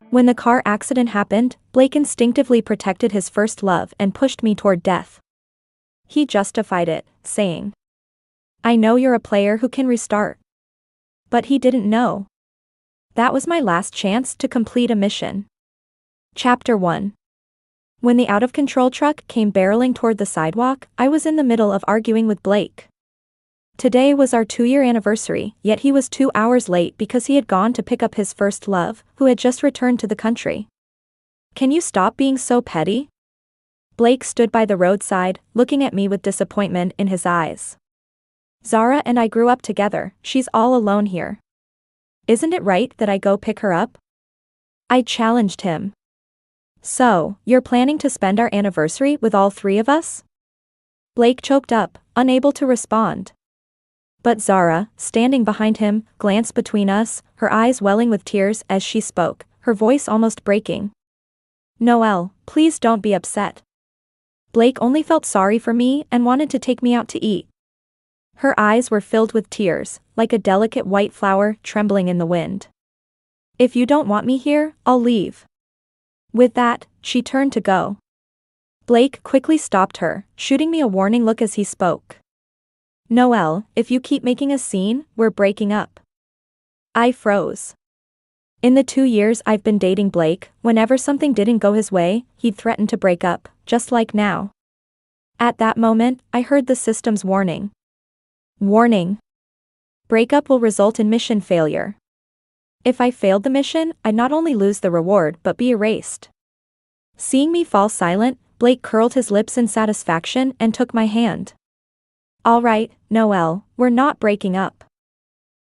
When the car accident happened, Blake instinctively protected his first love and pushed me toward death. He justified it, saying, "I know you're a player who can restart." But he didn't know. That was my last chance to complete a mission. Chapter 1. When the out-of-control truck came barreling toward the sidewalk, I was in the middle of arguing with Blake. Today was our 2-year anniversary, yet he was 2 hours late because he had gone to pick up his first love, who had just returned to the country. "Can you stop being so petty?" Blake stood by the roadside, looking at me with disappointment in his eyes. "Zara and I grew up together, she's all alone here. Isn't it right that I go pick her up?" I challenged him. "So, you're planning to spend our anniversary with all 3 of us?" Blake choked up, unable to respond. But Zara, standing behind him, glanced between us, her eyes welling with tears as she spoke, her voice almost breaking. "Noelle, please don't be upset. Blake only felt sorry for me and wanted to take me out to eat." Her eyes were filled with tears, like a delicate white flower trembling in the wind. "If you don't want me here, I'll leave." With that, she turned to go. Blake quickly stopped her, shooting me a warning look as he spoke. "Noelle, if you keep making a scene, we're breaking up." I froze. In the 2 years I've been dating Blake, whenever something didn't go his way, he'd threaten to break up, just like now. At that moment, I heard the system's warning. Warning. Breakup will result in mission failure. If I failed the mission, I'd not only lose the reward but be erased. Seeing me fall silent, Blake curled his lips in satisfaction and took my hand. "All right, Noelle, we're not breaking up.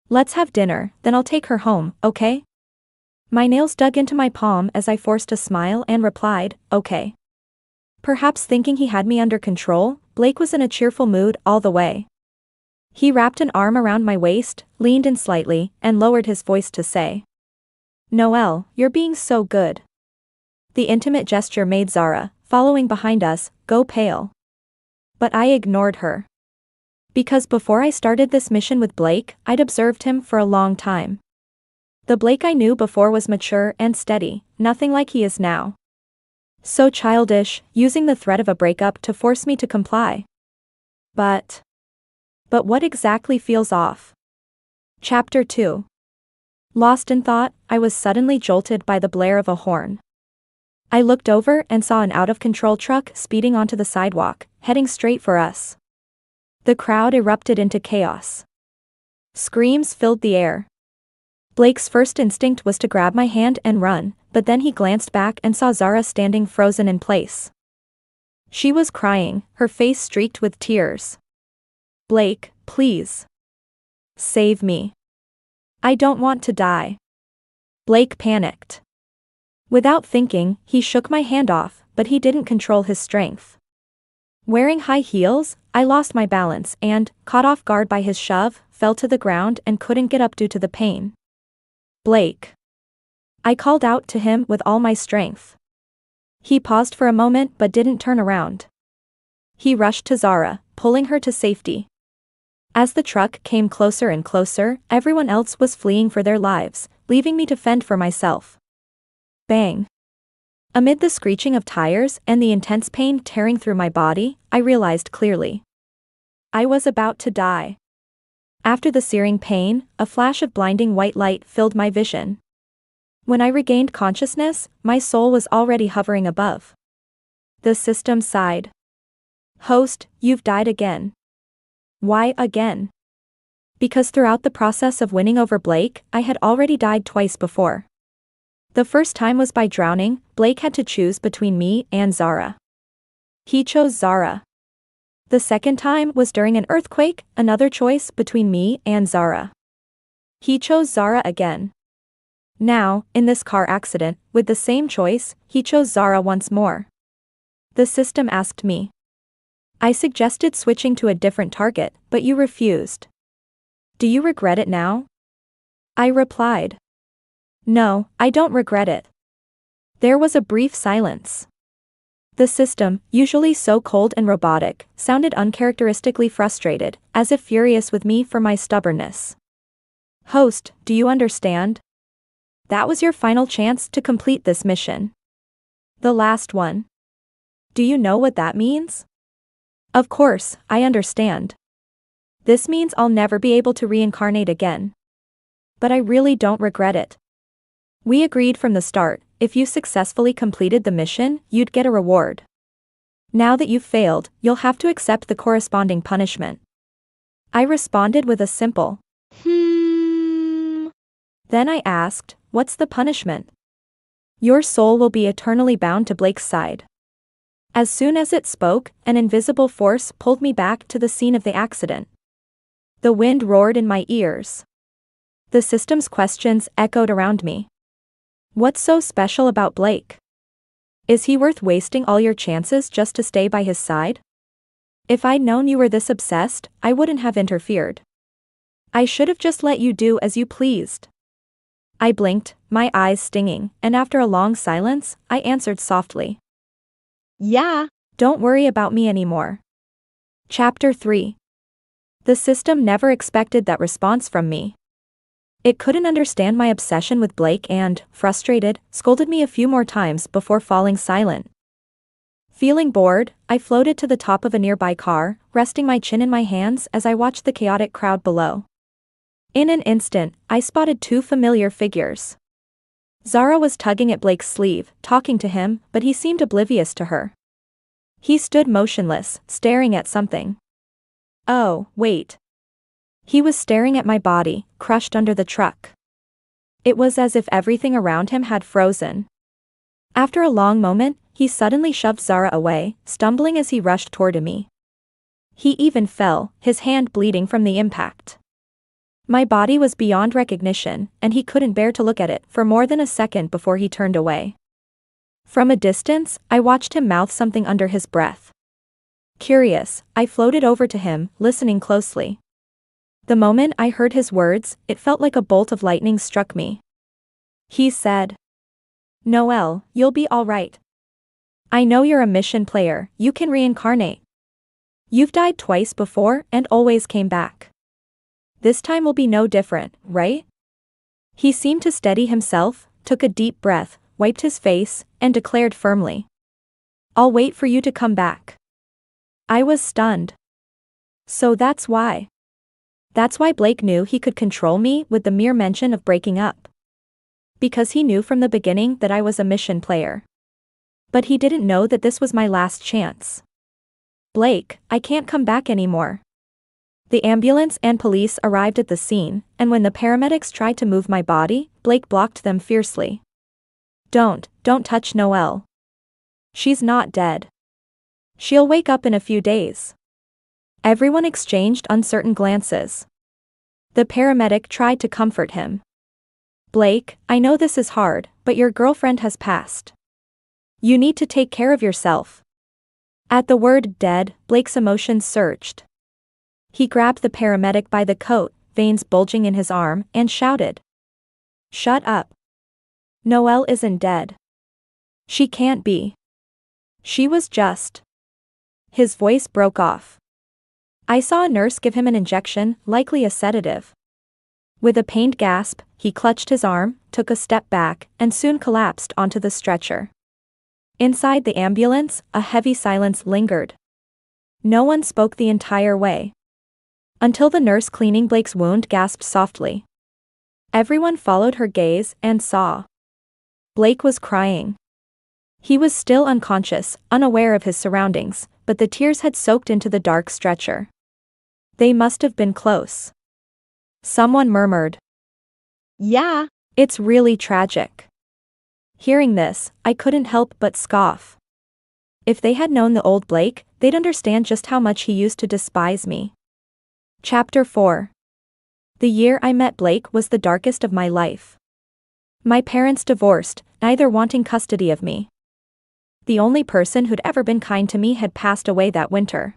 Let's have dinner, then I'll take her home, okay?" My nails dug into my palm as I forced a smile and replied, "Okay." Perhaps thinking he had me under control, Blake was in a cheerful mood all the way. He wrapped an arm around my waist, leaned in slightly, and lowered his voice to say, "Noelle, you're being so good." The intimate gesture made Zara, following behind us, go pale. But I ignored her. Because before I started this mission with Blake, I'd observed him for a long time. The Blake I knew before was mature and steady, nothing like he is now. So childish, using the threat of a breakup to force me to comply. But what exactly feels off? Chapter 2. Lost in thought, I was suddenly jolted by the blare of a horn. I looked over and saw an out-of-control truck speeding onto the sidewalk, heading straight for us. The crowd erupted into chaos. Screams filled the air. Blake's first instinct was to grab my hand and run, but then he glanced back and saw Zara standing frozen in place. She was crying, her face streaked with tears. "Blake, please. Save me. I don't want to die." Blake panicked. Without thinking, he shook my hand off, but he didn't control his strength. Wearing high heels, I lost my balance and, caught off guard by his shove, fell to the ground and couldn't get up due to the pain. "Blake." I called out to him with all my strength. He paused for a moment but didn't turn around. He rushed to Zara, pulling her to safety. As the truck came closer and closer, everyone else was fleeing for their lives, leaving me to fend for myself. Bang. Amid the screeching of tires and the intense pain tearing through my body, I realized clearly. I was about to die. After the searing pain, a flash of blinding white light filled my vision. When I regained consciousness, my soul was already hovering above. The system sighed. "Host, you've died again." "Why again?" Because throughout the process of winning over Blake, I had already died twice before. The first time was by drowning. Blake had to choose between me and Zara. He chose Zara. The second time was during an earthquake, another choice between me and Zara. He chose Zara again. Now, in this car accident, with the same choice, he chose Zara once more. The system asked me. I suggested switching to a different target, but you refused. "Do you regret it now?" I replied. "No, I don't regret it." There was a brief silence. The system, usually so cold and robotic, sounded uncharacteristically frustrated, as if furious with me for my stubbornness. "Host, do you understand? That was your final chance to complete this mission. The last one. Do you know what that means? Of course, I understand. This means I'll never be able to reincarnate again. But I really don't regret it. We agreed from the start, if you successfully completed the mission, you'd get a reward. Now that you've failed, you'll have to accept the corresponding punishment. I responded with a simple, Then I asked, what's the punishment? Your soul will be eternally bound to Blake's side. As soon as it spoke, an invisible force pulled me back to the scene of the accident. The wind roared in my ears. The system's questions echoed around me. What's so special about Blake? Is he worth wasting all your chances just to stay by his side? If I'd known you were this obsessed, I wouldn't have interfered. I should have just let you do as you pleased. I blinked, my eyes stinging, and after a long silence, I answered softly. Yeah, don't worry about me anymore. Chapter 3. The system never expected that response from me. It couldn't understand my obsession with Blake and, frustrated, scolded me a few more times before falling silent. Feeling bored, I floated to the top of a nearby car, resting my chin in my hands as I watched the chaotic crowd below. In an instant, I spotted two familiar figures. Zara was tugging at Blake's sleeve, talking to him, but he seemed oblivious to her. He stood motionless, staring at something. Oh, wait. He was staring at my body, crushed under the truck. It was as if everything around him had frozen. After a long moment, he suddenly shoved Zara away, stumbling as he rushed toward me. He even fell, his hand bleeding from the impact. My body was beyond recognition, and he couldn't bear to look at it for more than a second before he turned away. From a distance, I watched him mouth something under his breath. Curious, I floated over to him, listening closely. The moment I heard his words, it felt like a bolt of lightning struck me. He said, Noelle, you'll be all right. I know you're a mission player, you can reincarnate. You've died twice before and always came back. This time will be no different, right? He seemed to steady himself, took a deep breath, wiped his face, and declared firmly. I'll wait for you to come back. I was stunned. So that's why. That's why Blake knew he could control me with the mere mention of breaking up. Because he knew from the beginning that I was a mission player. But he didn't know that this was my last chance. Blake, I can't come back anymore. The ambulance and police arrived at the scene, and when the paramedics tried to move my body, Blake blocked them fiercely. Don't touch Noelle. She's not dead. She'll wake up in a few days. Everyone exchanged uncertain glances. The paramedic tried to comfort him. Blake, I know this is hard, but your girlfriend has passed. You need to take care of yourself. At the word dead, Blake's emotions surged. He grabbed the paramedic by the coat, veins bulging in his arm, and shouted. Shut up. Noelle isn't dead. She can't be. She was just. His voice broke off. I saw a nurse give him an injection, likely a sedative. With a pained gasp, he clutched his arm, took a step back, and soon collapsed onto the stretcher. Inside the ambulance, a heavy silence lingered. No one spoke the entire way. Until the nurse cleaning Blake's wound gasped softly. Everyone followed her gaze and saw. Blake was crying. He was still unconscious, unaware of his surroundings, but the tears had soaked into the dark stretcher. They must have been close. Someone murmured. Yeah, it's really tragic. Hearing this, I couldn't help but scoff. If they had known the old Blake, they'd understand just how much he used to despise me. Chapter 4. The year I met Blake was the darkest of my life. My parents divorced, neither wanting custody of me. The only person who'd ever been kind to me had passed away that winter.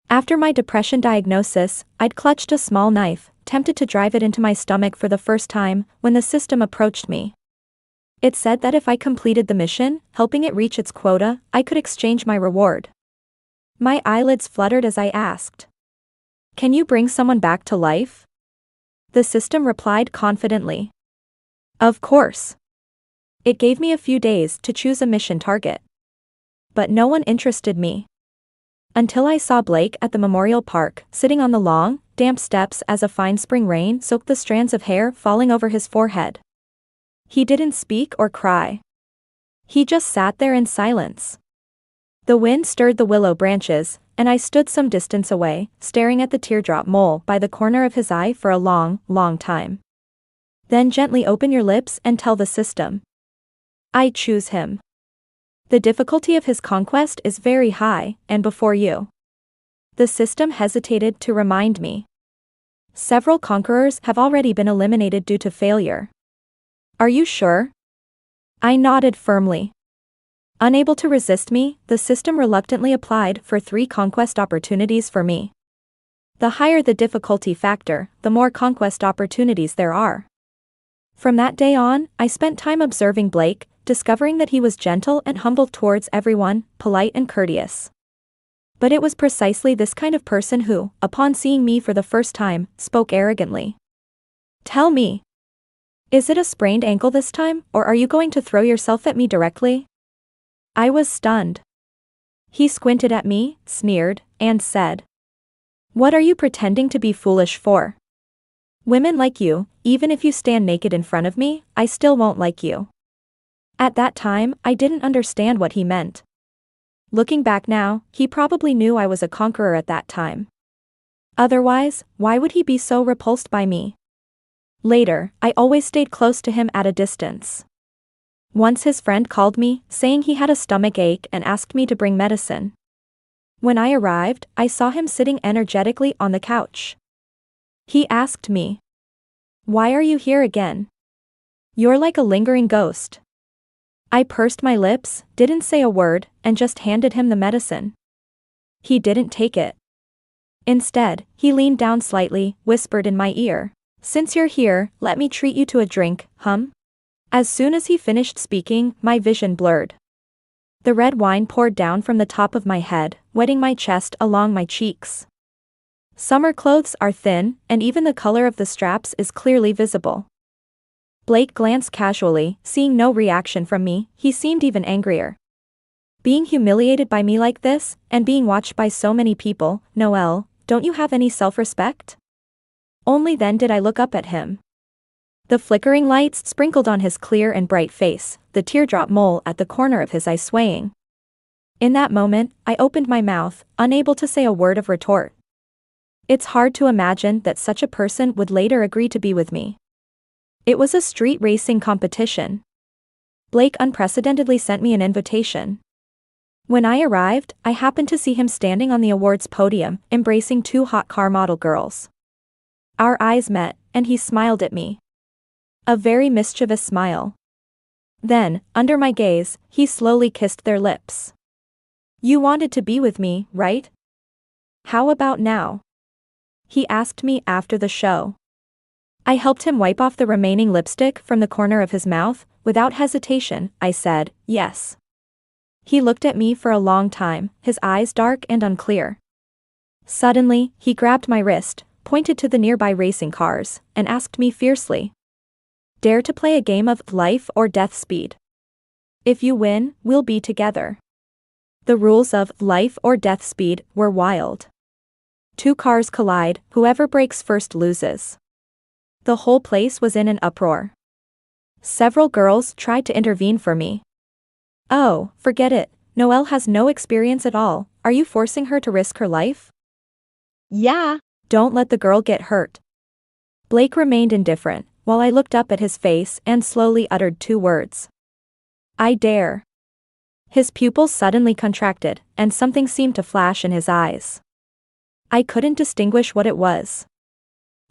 After my depression diagnosis, I'd clutched a small knife, tempted to drive it into my stomach for the first time, when the system approached me. It said that if I completed the mission, helping it reach its quota, I could exchange my reward. My eyelids fluttered as I asked. Can you bring someone back to life? The system replied confidently. Of course. It gave me a few days to choose a mission target. But no one interested me. Until I saw Blake at the Memorial Park, sitting on the long, damp steps as a fine spring rain soaked the strands of hair falling over his forehead. He didn't speak or cry. He just sat there in silence. The wind stirred the willow branches, and I stood some distance away, staring at the teardrop mole by the corner of his eye for a long, long time. Then gently open your lips and tell the system. I choose him. The difficulty of his conquest is very high, and before you. The system hesitated to remind me. Several conquerors have already been eliminated due to failure. Are you sure? I nodded firmly. Unable to resist me, the system reluctantly applied for 3 conquest opportunities for me. The higher the difficulty factor, the more conquest opportunities there are. From that day on, I spent time observing Blake, discovering that he was gentle and humble towards everyone, polite and courteous. But it was precisely this kind of person who, upon seeing me for the first time, spoke arrogantly. Tell me. Is it a sprained ankle this time, or are you going to throw yourself at me directly? I was stunned. He squinted at me, sneered, and said, "What are you pretending to be foolish for? Women like you, even if you stand naked in front of me, I still won't like you." At that time, I didn't understand what he meant. Looking back now, he probably knew I was a conqueror at that time. Otherwise, why would he be so repulsed by me? Later, I always stayed close to him at a distance. Once his friend called me, saying he had a stomach ache and asked me to bring medicine. When I arrived, I saw him sitting energetically on the couch. He asked me, "Why are you here again? You're like a lingering ghost." I pursed my lips, didn't say a word, and just handed him the medicine. He didn't take it. Instead, he leaned down slightly, whispered in my ear, "Since you're here, let me treat you to a drink, hum?" As soon as he finished speaking, my vision blurred. The red wine poured down from the top of my head, wetting my chest along my cheeks. Summer clothes are thin, and even the color of the straps is clearly visible. Blake glanced casually, seeing no reaction from me. He seemed even angrier. Being humiliated by me like this, and being watched by so many people, Noelle, don't you have any self-respect? Only then did I look up at him. The flickering lights sprinkled on his clear and bright face, the teardrop mole at the corner of his eye swaying. In that moment, I opened my mouth, unable to say a word of retort. It's hard to imagine that such a person would later agree to be with me. It was a street racing competition. Blake unprecedentedly sent me an invitation. When I arrived, I happened to see him standing on the awards podium, embracing 2 hot car model girls. Our eyes met, and he smiled at me. A very mischievous smile. Then, under my gaze, he slowly kissed their lips. "You wanted to be with me, right? How about now?" He asked me after the show. I helped him wipe off the remaining lipstick from the corner of his mouth. Without hesitation, I said, "Yes." He looked at me for a long time, his eyes dark and unclear. Suddenly, he grabbed my wrist, pointed to the nearby racing cars, and asked me fiercely, "Dare to play a game of life or death speed? If you win, we'll be together." The rules of life or death speed were wild. 2 cars collide, whoever breaks first loses. The whole place was in an uproar. Several girls tried to intervene for me. "Oh, forget it, Noelle has no experience at all, are you forcing her to risk her life?" "Yeah." "Don't let the girl get hurt." Blake remained indifferent, while I looked up at his face and slowly uttered 2 words. "I dare." His pupils suddenly contracted, and something seemed to flash in his eyes. I couldn't distinguish what it was.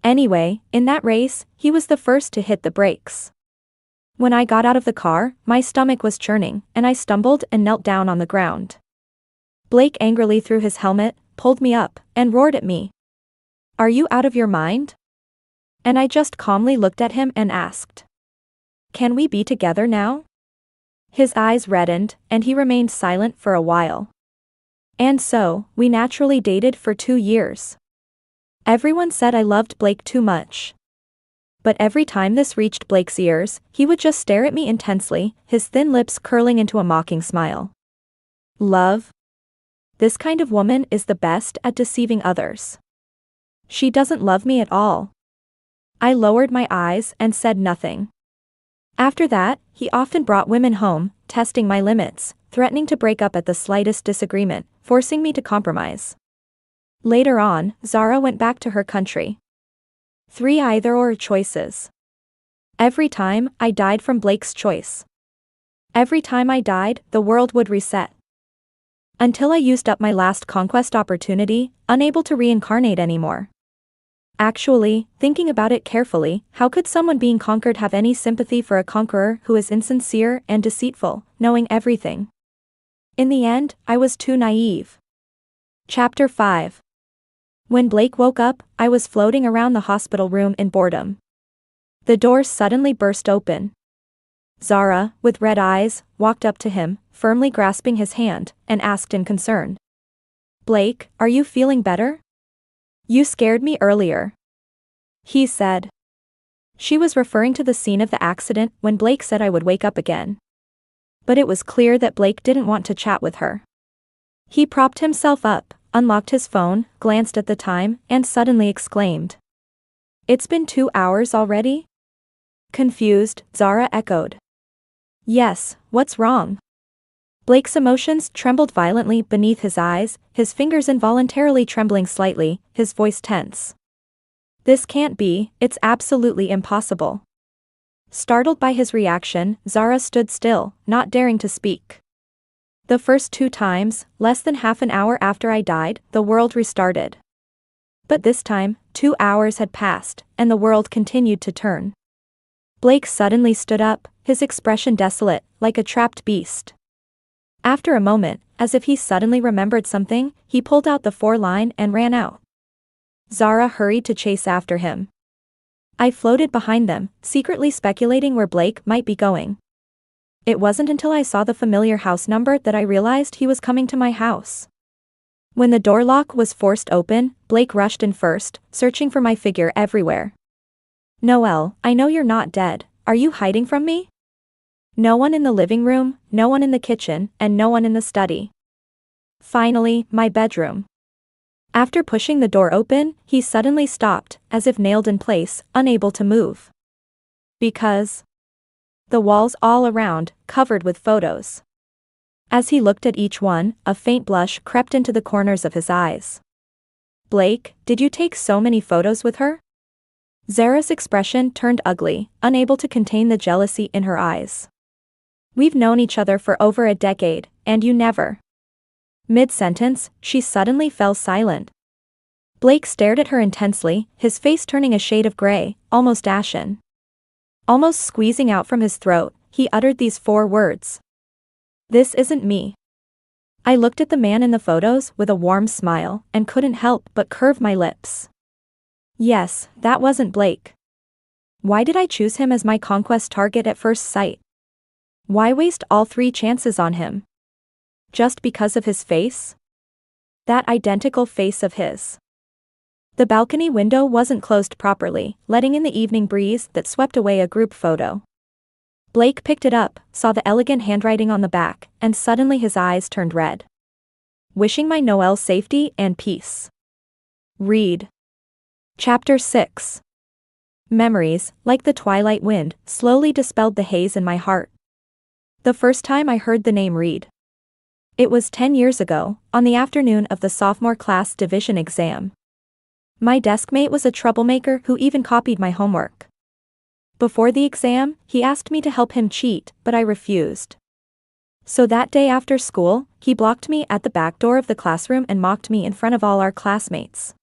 Anyway, in that race, he was the first to hit the brakes. When I got out of the car, my stomach was churning, and I stumbled and knelt down on the ground. Blake angrily threw his helmet, pulled me up, and roared at me. "Are you out of your mind?" And I just calmly looked at him and asked, "Can we be together now?" His eyes reddened, and he remained silent for a while. And so, we naturally dated for 2 years. Everyone said I loved Blake too much. But every time this reached Blake's ears, he would just stare at me intensely, his thin lips curling into a mocking smile. Love? This kind of woman is the best at deceiving others. She doesn't love me at all. I lowered my eyes and said nothing. After that, he often brought women home, testing my limits, threatening to break up at the slightest disagreement, forcing me to compromise. Later on, Zara went back to her country. 3 either-or choices. Every time, I died from Blake's choice. Every time I died, the world would reset. Until I used up my last conquest opportunity, unable to reincarnate anymore. Actually, thinking about it carefully, how could someone being conquered have any sympathy for a conqueror who is insincere and deceitful, knowing everything? In the end, I was too naive. Chapter 5. When Blake woke up, I was floating around the hospital room in boredom. The door suddenly burst open. Zara, with red eyes, walked up to him, firmly grasping his hand, and asked in concern. "Blake, are you feeling better? You scared me earlier," he said. She was referring to the scene of the accident when Blake said I would wake up again. But it was clear that Blake didn't want to chat with her. He propped himself up, unlocked his phone, glanced at the time, and suddenly exclaimed. "It's been 2 hours already?" Confused, Zara echoed. "Yes, what's wrong?" Blake's emotions trembled violently beneath his eyes, his fingers involuntarily trembling slightly, his voice tense. "This can't be, it's absolutely impossible." Startled by his reaction, Zara stood still, not daring to speak. The first 2 times, less than half an hour after I died, the world restarted. But this time, 2 hours had passed, and the world continued to turn. Blake suddenly stood up, his expression desolate, like a trapped beast. After a moment, as if he suddenly remembered something, he pulled out the 4-line and ran out. Zara hurried to chase after him. I floated behind them, secretly speculating where Blake might be going. It wasn't until I saw the familiar house number that I realized he was coming to my house. When the door lock was forced open, Blake rushed in first, searching for my figure everywhere. "Noelle, I know you're not dead. Are you hiding from me?" No one in the living room, no one in the kitchen, and no one in the study. Finally, my bedroom. After pushing the door open, he suddenly stopped, as if nailed in place, unable to move. Because the walls all around, covered with photos. As he looked at each one, a faint blush crept into the corners of his eyes. "Blake, did you take so many photos with her?" Zara's expression turned ugly, unable to contain the jealousy in her eyes. "We've known each other for over a decade, and you never." Mid-sentence, she suddenly fell silent. Blake stared at her intensely, his face turning a shade of gray, almost ashen. Almost squeezing out from his throat, he uttered these 4 words. "This isn't me." I looked at the man in the photos with a warm smile, and couldn't help but curve my lips. Yes, that wasn't Blake. Why did I choose him as my conquest target at first sight? Why waste all 3 chances on him? Just because of his face? That identical face of his. The balcony window wasn't closed properly, letting in the evening breeze that swept away a group photo. Blake picked it up, saw the elegant handwriting on the back, and suddenly his eyes turned red. "Wishing my Noelle safety and peace." Read. Chapter 6. Memories, like the twilight wind, slowly dispelled the haze in my heart. The first time I heard the name Reed. It was 10 years ago, on the afternoon of the sophomore class division exam. My deskmate was a troublemaker who even copied my homework. Before the exam, he asked me to help him cheat, but I refused. So that day after school, he blocked me at the back door of the classroom and mocked me in front of all our classmates.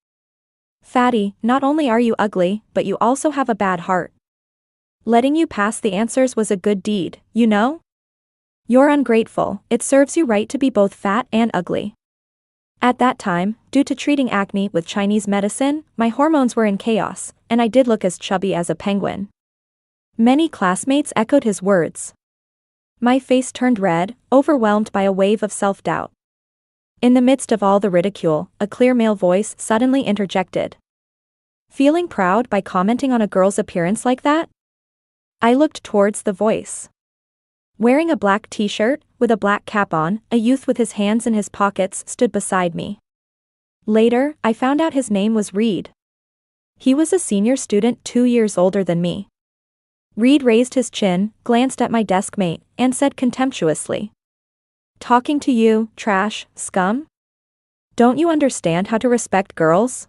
"Fatty, not only are you ugly, but you also have a bad heart. Letting you pass the answers was a good deed, you know? You're ungrateful, it serves you right to be both fat and ugly." At that time, due to treating acne with Chinese medicine, my hormones were in chaos, and I did look as chubby as a penguin. Many classmates echoed his words. My face turned red, overwhelmed by a wave of self-doubt. In the midst of all the ridicule, a clear male voice suddenly interjected. Feeling proud by commenting on a girl's appearance like that? I looked towards the voice. Wearing a black t-shirt, with a black cap on, a youth with his hands in his pockets stood beside me. Later, I found out his name was Reed. He was a senior student 2 years older than me. Reed raised his chin, glanced at my deskmate, and said contemptuously, "Talking to you, trash, scum? Don't you understand how to respect girls?"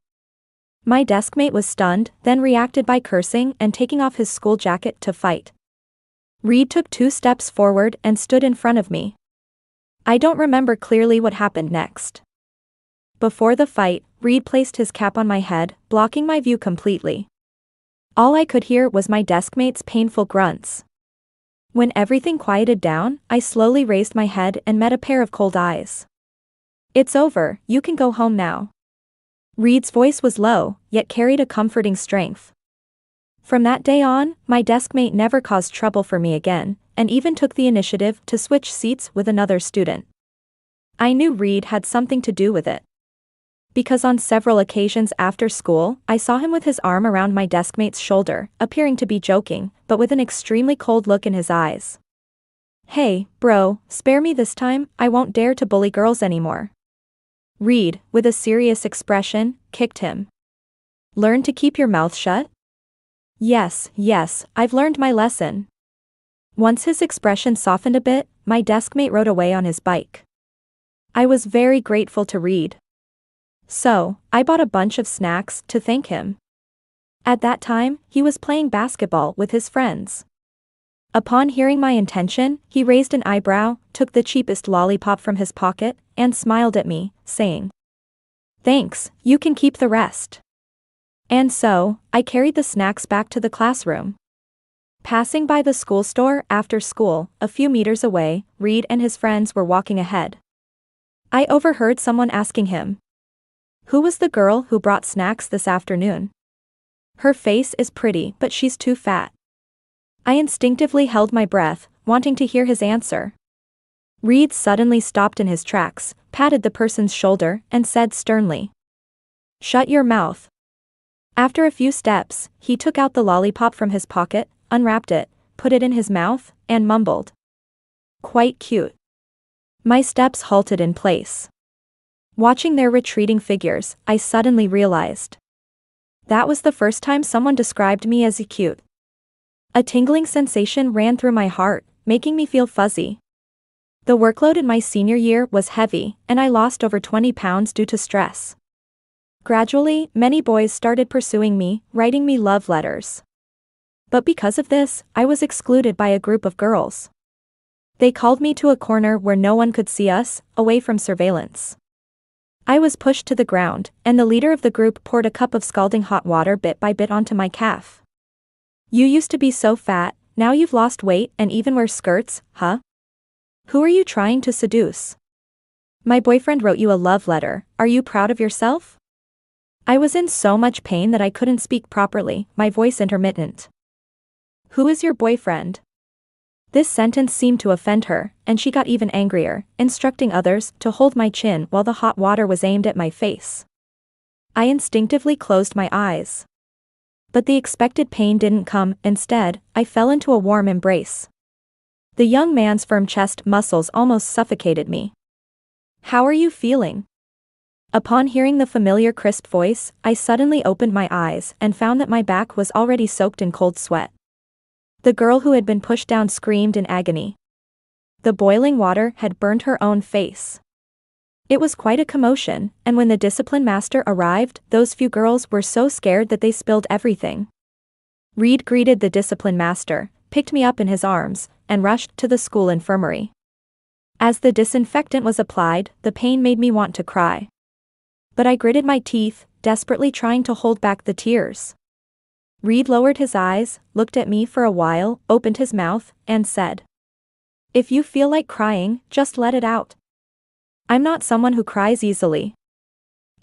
My deskmate was stunned, then reacted by cursing and taking off his school jacket to fight. Reed took 2 steps forward and stood in front of me. I don't remember clearly what happened next. Before the fight, Reed placed his cap on my head, blocking my view completely. All I could hear was my deskmate's painful grunts. When everything quieted down, I slowly raised my head and met a pair of cold eyes. "It's over, you can go home now." Reed's voice was low, yet carried a comforting strength. From that day on, my deskmate never caused trouble for me again, and even took the initiative to switch seats with another student. I knew Reed had something to do with it. Because on several occasions after school, I saw him with his arm around my deskmate's shoulder, appearing to be joking, but with an extremely cold look in his eyes. "Hey, bro, spare me this time, I won't dare to bully girls anymore." Reed, with a serious expression, kicked him. "Learn to keep your mouth shut?" Yes, I've learned my lesson." Once his expression softened a bit, my deskmate rode away on his bike. I was very grateful to Reed. So, I bought a bunch of snacks to thank him. At that time, he was playing basketball with his friends. Upon hearing my intention, he raised an eyebrow, took the cheapest lollipop from his pocket, and smiled at me, saying, "Thanks, you can keep the rest." And so, I carried the snacks back to the classroom. Passing by the school store after school, a few meters away, Reed and his friends were walking ahead. I overheard someone asking him, "Who was the girl who brought snacks this afternoon? Her face is pretty, but she's too fat." I instinctively held my breath, wanting to hear his answer. Reed suddenly stopped in his tracks, patted the person's shoulder, and said sternly, "Shut your mouth." After a few steps, he took out the lollipop from his pocket, unwrapped it, put it in his mouth, and mumbled, "Quite cute." My steps halted in place. Watching their retreating figures, I suddenly realized. That was the first time someone described me as cute. A tingling sensation ran through my heart, making me feel fuzzy. The workload in my senior year was heavy, and I lost over 20 pounds due to stress. Gradually, many boys started pursuing me, writing me love letters. But because of this, I was excluded by a group of girls. They called me to a corner where no one could see us, away from surveillance. I was pushed to the ground, and the leader of the group poured a cup of scalding hot water bit by bit onto my calf. "You used to be so fat, now you've lost weight and even wear skirts, huh? Who are you trying to seduce? My boyfriend wrote you a love letter, are you proud of yourself?" I was in so much pain that I couldn't speak properly, my voice intermittent. "Who is your boyfriend?" This sentence seemed to offend her, and she got even angrier, instructing others to hold my chin while the hot water was aimed at my face. I instinctively closed my eyes. But the expected pain didn't come, instead, I fell into a warm embrace. The young man's firm chest muscles almost suffocated me. "How are you feeling?" Upon hearing the familiar crisp voice, I suddenly opened my eyes and found that my back was already soaked in cold sweat. The girl who had been pushed down screamed in agony. The boiling water had burned her own face. It was quite a commotion, and when the discipline master arrived, those few girls were so scared that they spilled everything. Reed greeted the discipline master, picked me up in his arms, and rushed to the school infirmary. As the disinfectant was applied, the pain made me want to cry. But I gritted my teeth, desperately trying to hold back the tears. Reed lowered his eyes, looked at me for a while, opened his mouth, and said, "If you feel like crying, just let it out. I'm not someone who cries easily.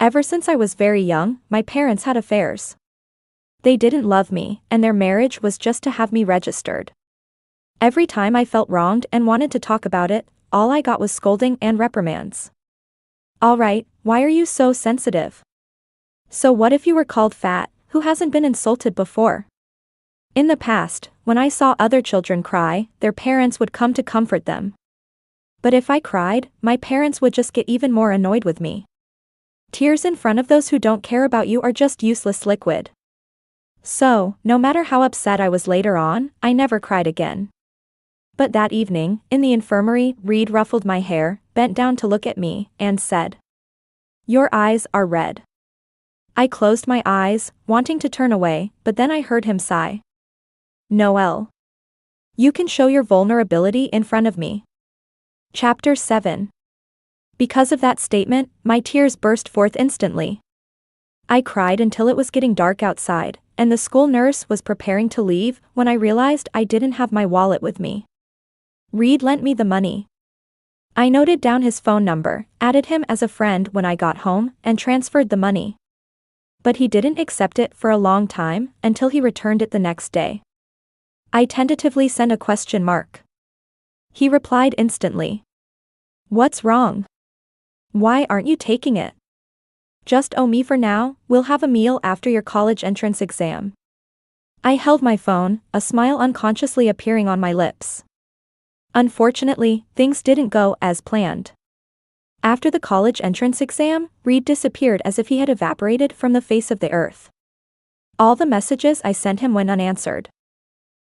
Ever since I was very young, my parents had affairs. They didn't love me, and their marriage was just to have me registered. Every time I felt wronged and wanted to talk about it, all I got was scolding and reprimands. All right, why are you so sensitive? So what if you were called fat? who hasn't been insulted before? In the past, when I saw other children cry, their parents would come to comfort them. But if I cried, my parents would just get even more annoyed with me. Tears in front of those who don't care about you are just useless liquid. So, no matter how upset I was later on, I never cried again. But that evening, in the infirmary, Reed ruffled my hair, bent down to look at me, and said, "Your eyes are red." I closed my eyes, wanting to turn away, but then I heard him sigh. "Noelle. You can show your vulnerability in front of me." Chapter 7. Because of that statement, my tears burst forth instantly. I cried until it was getting dark outside, and the school nurse was preparing to leave when I realized I didn't have my wallet with me. Reed lent me the money. I noted down his phone number, added him as a friend when I got home, and transferred the money. But he didn't accept it for a long time, until he returned it the next day. I tentatively sent a question mark. He replied instantly. "What's wrong? Why aren't you taking it? Just owe me for now, we'll have a meal after your college entrance exam." I held my phone, a smile unconsciously appearing on my lips. Unfortunately, things didn't go as planned. After the college entrance exam, Reed disappeared as if he had evaporated from the face of the earth. All the messages I sent him went unanswered.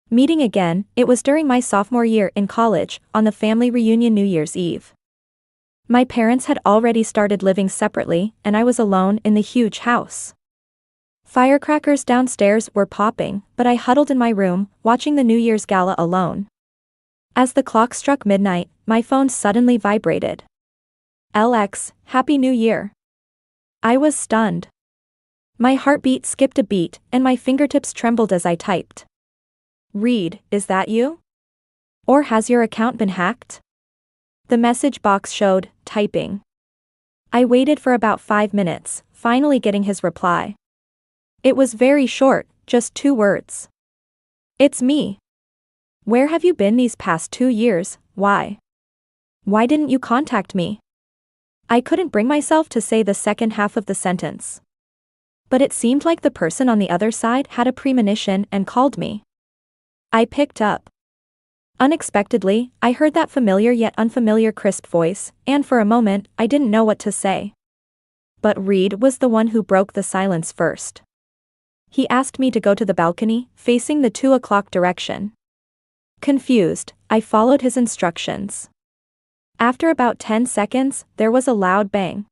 Meeting again, it was during my sophomore year in college, on the family reunion New Year's Eve. My parents had already started living separately, and I was alone in the huge house. Firecrackers downstairs were popping, but I huddled in my room, watching the New Year's gala alone. As the clock struck midnight, my phone suddenly vibrated. "LX, Happy New Year." I was stunned. My heartbeat skipped a beat, and my fingertips trembled as I typed. "Reed, is that you? Or has your account been hacked?" The message box showed, typing. I waited for about 5 minutes, finally getting his reply. It was very short, just 2 words. "It's me. Where have you been these past 2 years, why? Why didn't you contact me?" I couldn't bring myself to say the second half of the sentence. But it seemed like the person on the other side had a premonition and called me. I picked up. Unexpectedly, I heard that familiar yet unfamiliar crisp voice, and for a moment, I didn't know what to say. But Reed was the one who broke the silence first. He asked me to go to the balcony, facing the 2 o'clock direction. Confused, I followed his instructions. After about 10 seconds, there was a loud bang.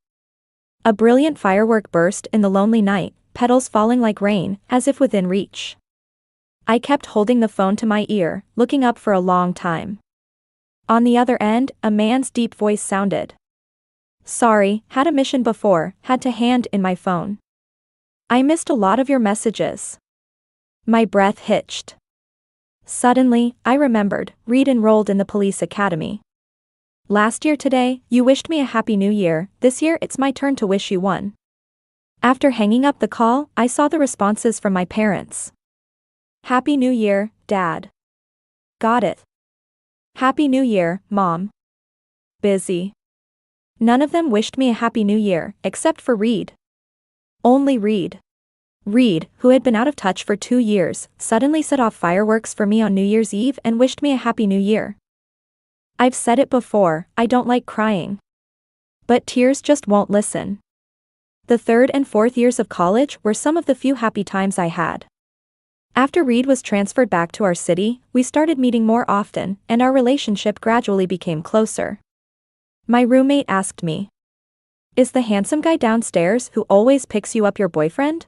A brilliant firework burst in the lonely night, petals falling like rain, as if within reach. I kept holding the phone to my ear, looking up for a long time. On the other end, a man's deep voice sounded. "Sorry, had a mission before, had to hand in my phone. I missed a lot of your messages." My breath hitched. Suddenly, I remembered, Reed enrolled in the police academy. "Last year today, you wished me a happy new year, this year it's my turn to wish you one." After hanging up the call, I saw the responses from my parents. "Happy New Year, Dad." "Got it." "Happy New Year, Mom." "Busy." None of them wished me a happy new year, except for Reed. Only Reed. Reed, who had been out of touch for 2 years, suddenly set off fireworks for me on New Year's Eve and wished me a happy new year. I've said it before, I don't like crying. But tears just won't listen. The 3rd and 4th years of college were some of the few happy times I had. After Reed was transferred back to our city, we started meeting more often, and our relationship gradually became closer. My roommate asked me, "Is the handsome guy downstairs who always picks you up your boyfriend?"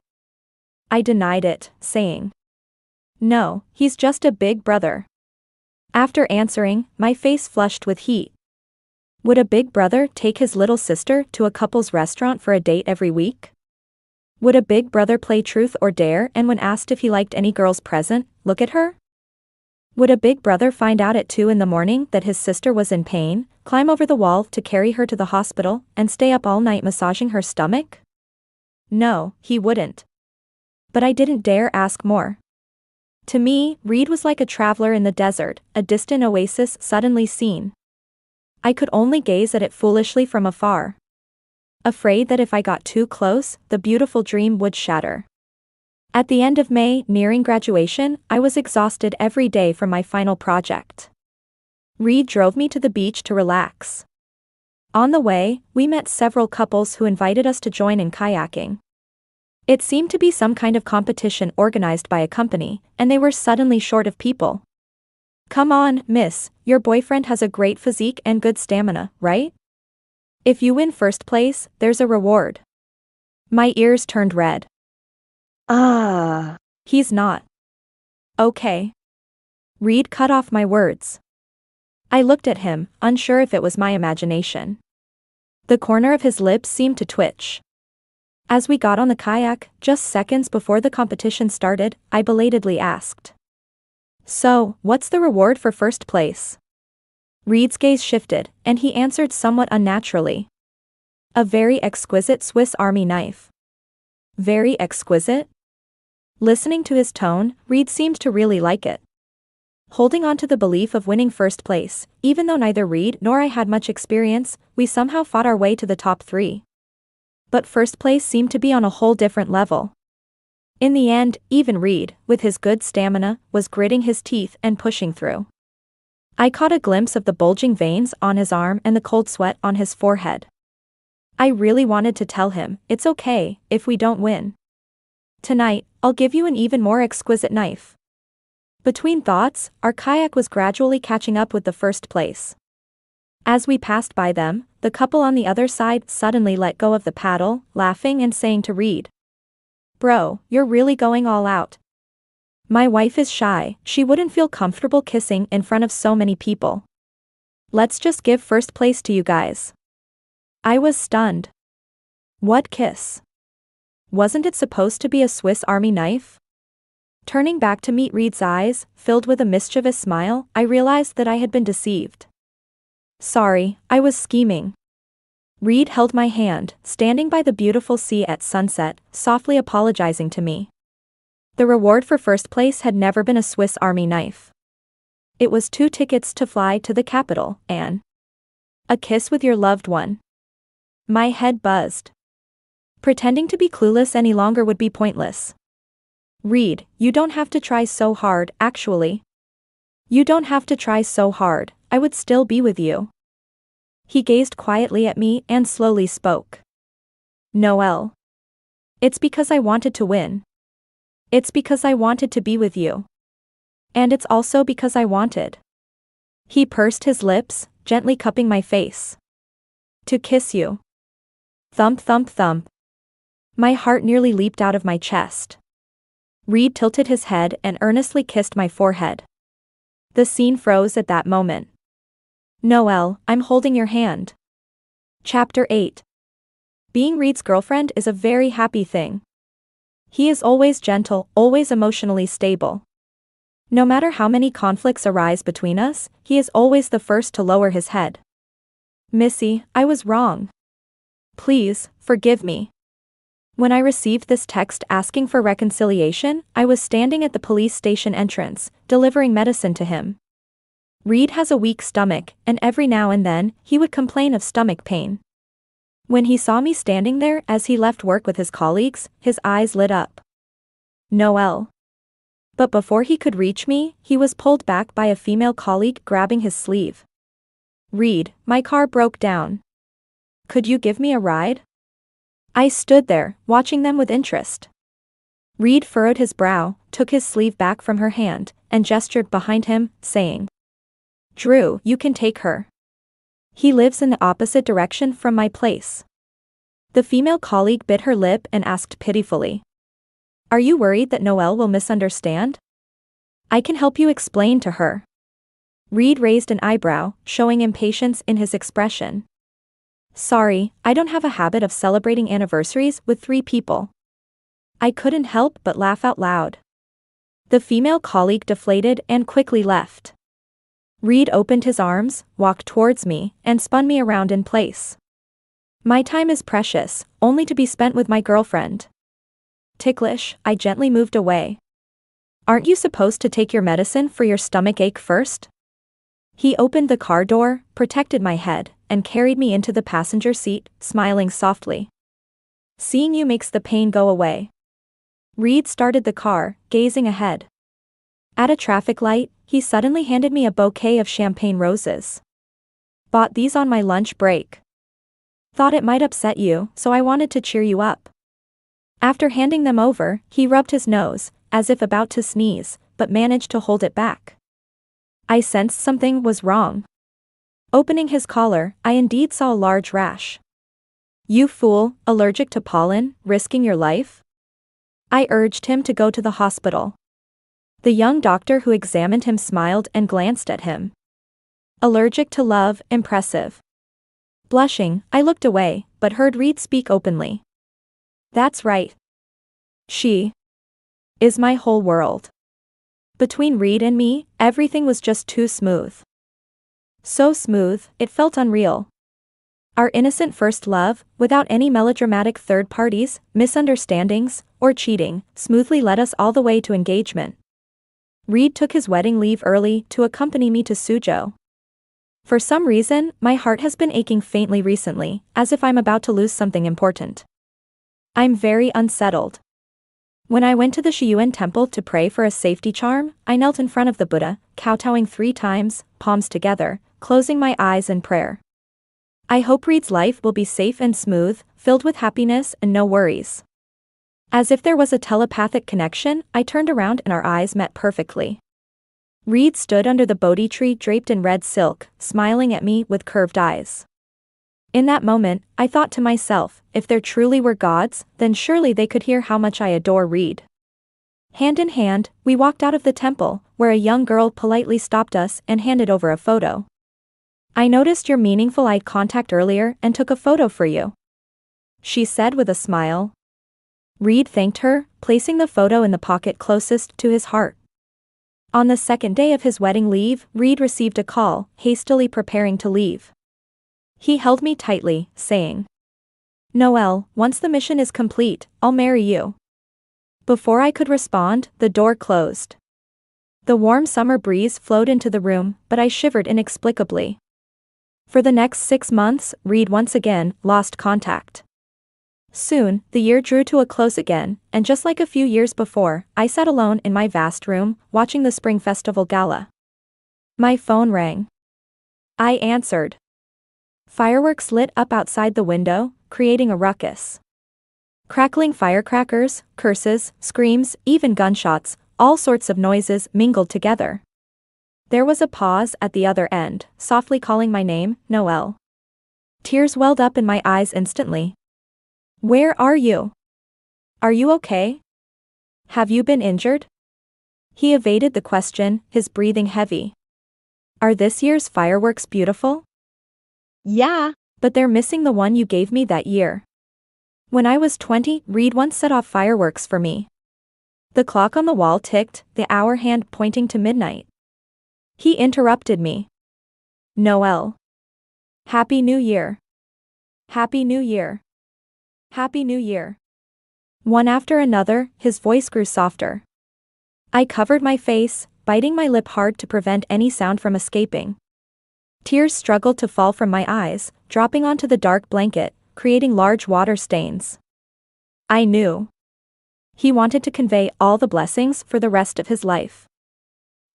I denied it, saying, "No, he's just a big brother." After answering, my face flushed with heat. Would a big brother take his little sister to a couple's restaurant for a date every week? Would a big brother play truth or dare and when asked if he liked any girl's present, look at her? Would a big brother find out at 2 in the morning that his sister was in pain, climb over the wall to carry her to the hospital, and stay up all night massaging her stomach? No, he wouldn't. But I didn't dare ask more. To me, Reed was like a traveler in the desert, a distant oasis suddenly seen. I could only gaze at it foolishly from afar. Afraid that if I got too close, the beautiful dream would shatter. At the end of May, nearing graduation, I was exhausted every day from my final project. Reed drove me to the beach to relax. On the way, we met several couples who invited us to join in kayaking. It seemed to be some kind of competition organized by a company, and they were suddenly short of people. "Come on, miss, your boyfriend has a great physique and good stamina, right? If you win first place, there's a reward." My ears turned red. He's not. Okay. Reed cut off my words. I looked at him, unsure if it was my imagination. The corner of his lips seemed to twitch. As we got on the kayak, just seconds before the competition started, I belatedly asked, "So, what's the reward for first place?" Reed's gaze shifted, and he answered somewhat unnaturally. "A very exquisite Swiss Army knife." Very exquisite? Listening to his tone, Reed seemed to really like it. Holding on to the belief of winning first place, even though neither Reed nor I had much experience, we somehow fought our way to the top 3. But first place seemed to be on a whole different level. In the end, even Reed, with his good stamina, was gritting his teeth and pushing through. I caught a glimpse of the bulging veins on his arm and the cold sweat on his forehead. I really wanted to tell him, "It's okay, if we don't win. Tonight, I'll give you an even more exquisite knife." Between thoughts, our kayak was gradually catching up with the first place. As we passed by them, the couple on the other side suddenly let go of the paddle, laughing and saying to Reed, "Bro, you're really going all out." "My wife is shy, she wouldn't feel comfortable kissing in front of so many people. Let's just give first place to you guys." I was stunned. What kiss? Wasn't it supposed to be a Swiss Army knife? Turning back to meet Reed's eyes, filled with a mischievous smile, I realized that I had been deceived. "Sorry, I was scheming." Reed held my hand, standing by the beautiful sea at sunset, softly apologizing to me. The reward for first place had never been a Swiss Army knife. It was 2 tickets to fly to the capital, and a kiss with your loved one. My head buzzed. Pretending to be clueless any longer would be pointless. "Reed, you don't have to try so hard, actually. You don't have to try so hard, I would still be with you." He gazed quietly at me and slowly spoke. "Noelle. It's because I wanted to win. It's because I wanted to be with you. And it's also because I wanted." He pursed his lips, gently cupping my face. "To kiss you." Thump thump thump. My heart nearly leaped out of my chest. Reed tilted his head and earnestly kissed my forehead. The scene froze at that moment. "Noelle, I'm holding your hand." Chapter 8. Being Reed's girlfriend is a very happy thing. He is always gentle, always emotionally stable. No matter how many conflicts arise between us, he is always the first to lower his head. "Missy, I was wrong. Please, forgive me." When I received this text asking for reconciliation, I was standing at the police station entrance, delivering medicine to him. Reed has a weak stomach, and every now and then, he would complain of stomach pain. When he saw me standing there as he left work with his colleagues, his eyes lit up. "Noelle." But before he could reach me, he was pulled back by a female colleague grabbing his sleeve. "Reed, my car broke down. Could you give me a ride?" I stood there, watching them with interest. Reed furrowed his brow, took his sleeve back from her hand, and gestured behind him, saying, "Drew, you can take her. He lives in the opposite direction from my place." The female colleague bit her lip and asked pitifully, "Are you worried that Noelle will misunderstand? I can help you explain to her." Reed raised an eyebrow, showing impatience in his expression. "Sorry, I don't have a habit of celebrating anniversaries with 3 people." I couldn't help but laugh out loud. The female colleague deflated and quickly left. Reed opened his arms, walked towards me, and spun me around in place. "My time is precious, only to be spent with my girlfriend." Ticklish, I gently moved away. "Aren't you supposed to take your medicine for your stomach ache first?" He opened the car door, protected my head, and carried me into the passenger seat, smiling softly. "Seeing you makes the pain go away." Reed started the car, gazing ahead. At a traffic light, he suddenly handed me a bouquet of champagne roses. Bought these on my lunch break. Thought it might upset you, so I wanted to cheer you up. After handing them over, he rubbed his nose, as if about to sneeze, but managed to hold it back. I sensed something was wrong. Opening his collar, I indeed saw a large rash. You fool, allergic to pollen, risking your life? I urged him to go to the hospital. The young doctor who examined him smiled and glanced at him. Allergic to love, impressive. Blushing, I looked away, but heard Reed speak openly. That's right. She is my whole world. Between Reed and me, everything was just too smooth. So smooth, it felt unreal. Our innocent first love, without any melodramatic third parties, misunderstandings, or cheating, smoothly led us all the way to engagement. Reed took his wedding leave early to accompany me to Suzhou. For some reason, my heart has been aching faintly recently, as if I'm about to lose something important. I'm very unsettled. When I went to the Shiyuan temple to pray for a safety charm, I knelt in front of the Buddha, kowtowing 3 times, palms together, closing my eyes in prayer. I hope Reed's life will be safe and smooth, filled with happiness and no worries. As if there was a telepathic connection, I turned around and our eyes met perfectly. Reed stood under the Bodhi tree draped in red silk, smiling at me with curved eyes. In that moment, I thought to myself, if there truly were gods, then surely they could hear how much I adore Reed. Hand in hand, we walked out of the temple, where a young girl politely stopped us and handed over a photo. I noticed your meaningful eye contact earlier and took a photo for you, she said with a smile. Reed thanked her, placing the photo in the pocket closest to his heart. On the second day of his wedding leave, Reed received a call, hastily preparing to leave. He held me tightly, saying, Noelle, once the mission is complete, I'll marry you. Before I could respond, the door closed. The warm summer breeze flowed into the room, but I shivered inexplicably. For the next 6 months, Reed once again lost contact. Soon, the year drew to a close again, and just like a few years before, I sat alone in my vast room, watching the Spring Festival gala. My phone rang. I answered. Fireworks lit up outside the window, creating a ruckus. Crackling firecrackers, curses, screams, even gunshots, all sorts of noises mingled together. There was a pause at the other end, softly calling my name, Noelle. Tears welled up in my eyes instantly. Where are you? Are you okay? Have you been injured? He evaded the question, his breathing heavy. Are this year's fireworks beautiful? Yeah, but they're missing the one you gave me that year. When I was 20, Reed once set off fireworks for me. The clock on the wall ticked, the hour hand pointing to midnight. He interrupted me. Noelle. Happy New Year. Happy New Year. Happy New Year. One after another, his voice grew softer. I covered my face, biting my lip hard to prevent any sound from escaping. Tears struggled to fall from my eyes, dropping onto the dark blanket, creating large water stains. I knew. He wanted to convey all the blessings for the rest of his life.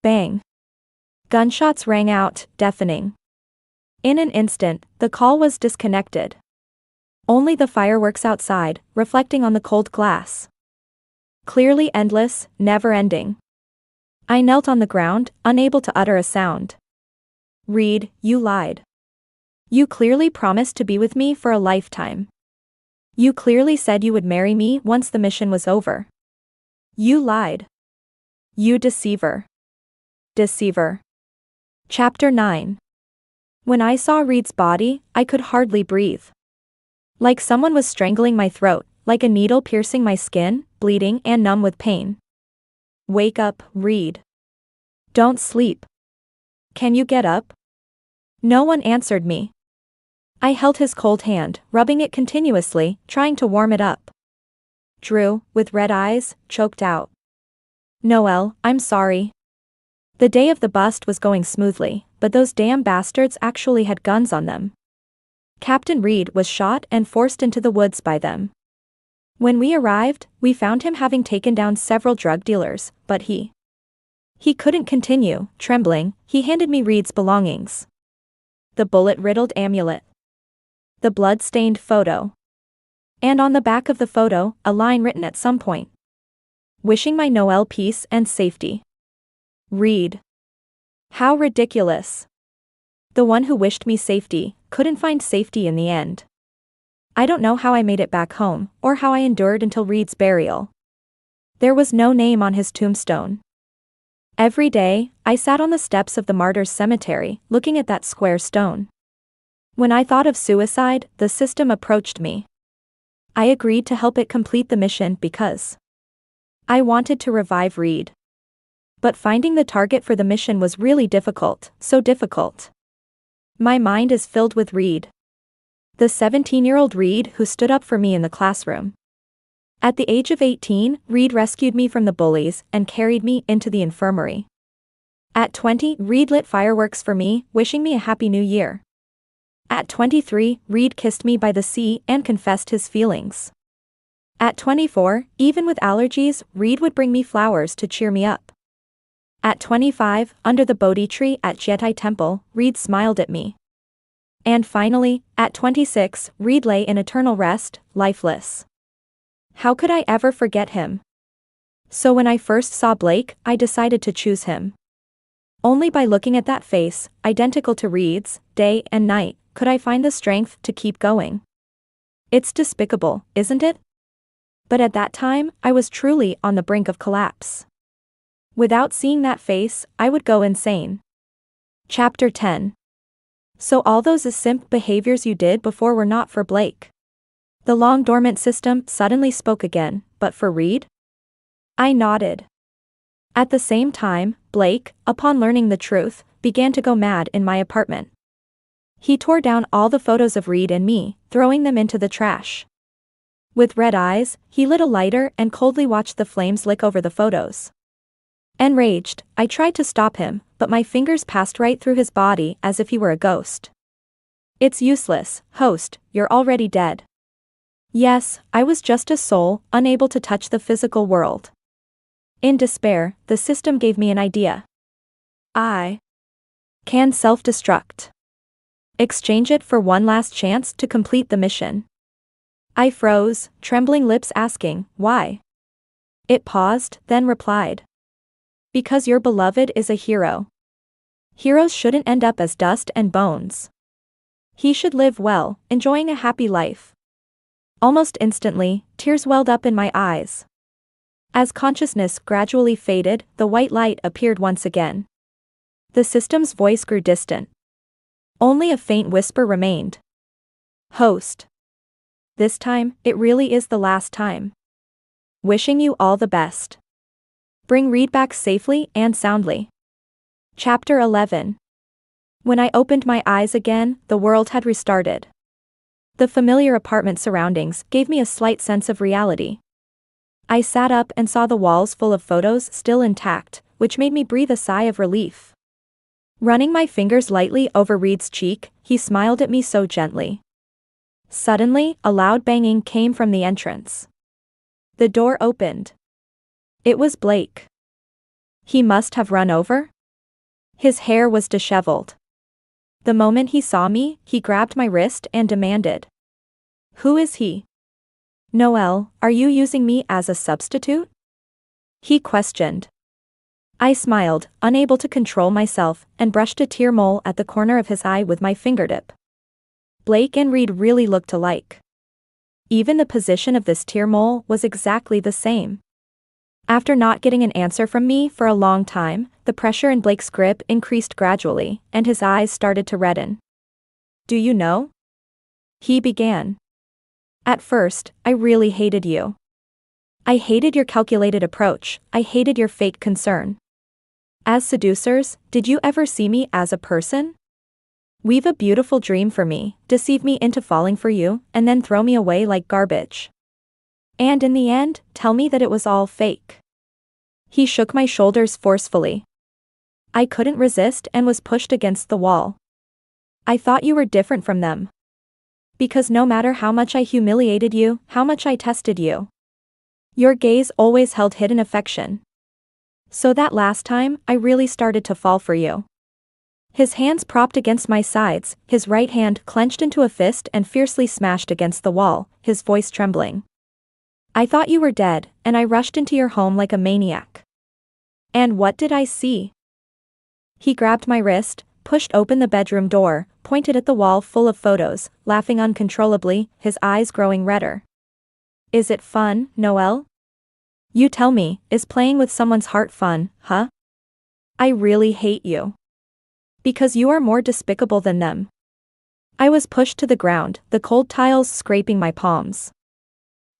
Bang. Gunshots rang out, deafening. In an instant, the call was disconnected. Only the fireworks outside, reflecting on the cold glass. Clearly endless, never-ending. I knelt on the ground, unable to utter a sound. Reed, you lied. You clearly promised to be with me for a lifetime. You clearly said you would marry me once the mission was over. You lied. You deceiver. Deceiver. Chapter 9. When I saw Reed's body, I could hardly breathe. Like someone was strangling my throat, like a needle piercing my skin, bleeding and numb with pain. Wake up, Reed. Don't sleep. Can you get up? No one answered me. I held his cold hand, rubbing it continuously, trying to warm it up. Drew, with red eyes, choked out. Noelle, I'm sorry. The day of the bust was going smoothly, but those damn bastards actually had guns on them. Captain Reed was shot and forced into the woods by them. When we arrived, we found him having taken down several drug dealers, but he couldn't continue. Trembling, he handed me Reed's belongings. The bullet-riddled amulet. The blood-stained photo. And on the back of the photo, a line written at some point. Wishing my Noelle peace and safety. Reed. How ridiculous. The one who wished me safety, couldn't find safety in the end. I don't know how I made it back home, or how I endured until Reed's burial. There was no name on his tombstone. Every day, I sat on the steps of the Martyrs' Cemetery, looking at that square stone. When I thought of suicide, the system approached me. I agreed to help it complete the mission because I wanted to revive Reed. But finding the target for the mission was really difficult, so difficult. My mind is filled with Reed. The 17-year-old Reed who stood up for me in the classroom. At the age of 18, Reed rescued me from the bullies and carried me into the infirmary. At 20, Reed lit fireworks for me, wishing me a happy new year. At 23, Reed kissed me by the sea and confessed his feelings. At 24, even with allergies, Reed would bring me flowers to cheer me up. At 25, under the Bodhi tree at Jietai Temple, Reed smiled at me. And finally, at 26, Reed lay in eternal rest, lifeless. How could I ever forget him? So when I first saw Blake, I decided to choose him. Only by looking at that face, identical to Reed's, day and night, could I find the strength to keep going. It's despicable, isn't it? But at that time, I was truly on the brink of collapse. Without seeing that face, I would go insane. Chapter 10. So all those simp behaviors you did before were not for Blake. The long dormant system suddenly spoke again, but for Reed? I nodded. At the same time, Blake, upon learning the truth, began to go mad in my apartment. He tore down all the photos of Reed and me, throwing them into the trash. With red eyes, he lit a lighter and coldly watched the flames lick over the photos. Enraged, I tried to stop him, but my fingers passed right through his body as if he were a ghost. It's useless, host, you're already dead. Yes, I was just a soul, unable to touch the physical world. In despair, the system gave me an idea. I can self-destruct. Exchange it for one last chance to complete the mission. I froze, trembling lips asking, why? It paused, then replied. Because your beloved is a hero. Heroes shouldn't end up as dust and bones. He should live well, enjoying a happy life. Almost instantly, tears welled up in my eyes. As consciousness gradually faded, the white light appeared once again. The system's voice grew distant. Only a faint whisper remained. Host. This time, it really is the last time. Wishing you all the best. Bring Reed back safely and soundly. Chapter 11. When I opened my eyes again, the world had restarted. The familiar apartment surroundings gave me a slight sense of reality. I sat up and saw the walls full of photos still intact, which made me breathe a sigh of relief. Running my fingers lightly over Reed's cheek, he smiled at me so gently. Suddenly, a loud banging came from the entrance. The door opened. It was Blake. He must have run over? His hair was disheveled. The moment he saw me, he grabbed my wrist and demanded. Who is he? Noelle, are you using me as a substitute? He questioned. I smiled, unable to control myself, and brushed a tear mole at the corner of his eye with my fingertip. Blake and Reed really looked alike. Even the position of this tear mole was exactly the same. After not getting an answer from me for a long time, the pressure in Blake's grip increased gradually, and his eyes started to redden. Do you know? He began. At first, I really hated you. I hated your calculated approach, I hated your fake concern. As seducers, did you ever see me as a person? Weave a beautiful dream for me, deceive me into falling for you, and then throw me away like garbage. And in the end, tell me that it was all fake. He shook my shoulders forcefully. I couldn't resist and was pushed against the wall. I thought you were different from them. Because no matter how much I humiliated you, how much I tested you, your gaze always held hidden affection. So that last time, I really started to fall for you. His hands propped against my sides, his right hand clenched into a fist and fiercely smashed against the wall, his voice trembling. I thought you were dead, and I rushed into your home like a maniac. And what did I see? He grabbed my wrist, pushed open the bedroom door, pointed at the wall full of photos, laughing uncontrollably, his eyes growing redder. Is it fun, Noelle? You tell me, is playing with someone's heart fun, huh? I really hate you. Because you are more despicable than them. I was pushed to the ground, the cold tiles scraping my palms.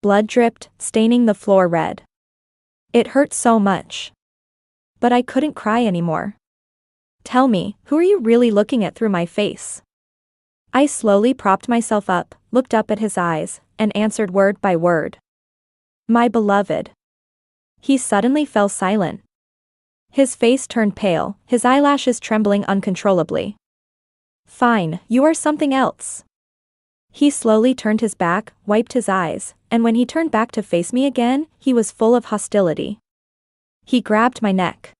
Blood dripped, staining the floor red. It hurt so much. But I couldn't cry anymore. Tell me, who are you really looking at through my face? I slowly propped myself up, looked up at his eyes, and answered word by word. My beloved. He suddenly fell silent. His face turned pale, his eyelashes trembling uncontrollably. Fine, you are something else. He slowly turned his back, wiped his eyes, and when he turned back to face me again, he was full of hostility. He grabbed my neck.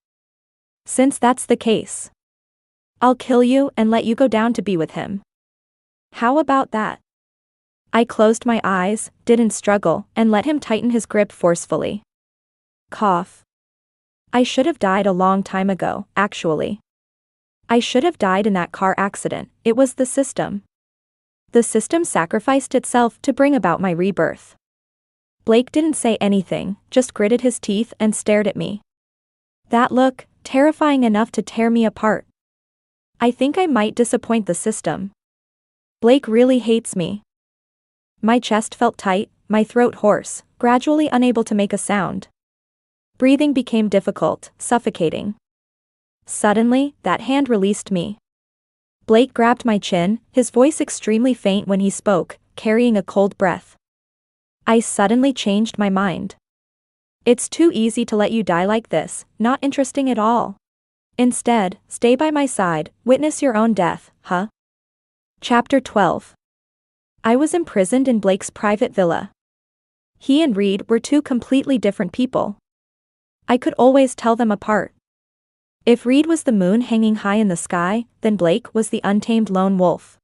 Since that's the case, I'll kill you and let you go down to be with him. How about that? I closed my eyes, didn't struggle, and let him tighten his grip forcefully. Cough. I should have died a long time ago, actually. I should have died in that car accident, it was the system. The system sacrificed itself to bring about my rebirth. Blake didn't say anything, just gritted his teeth and stared at me. That look, terrifying enough to tear me apart. I think I might disappoint the system. Blake really hates me. My chest felt tight, my throat hoarse, gradually unable to make a sound. Breathing became difficult, suffocating. Suddenly, that hand released me. Blake grabbed my chin, his voice extremely faint when he spoke, carrying a cold breath. I suddenly changed my mind. It's too easy to let you die like this, not interesting at all. Instead, stay by my side, witness your own death, huh? Chapter 12. I was imprisoned in Blake's private villa. He and Reed were two completely different people. I could always tell them apart. If Reed was the moon hanging high in the sky, then Blake was the untamed lone wolf.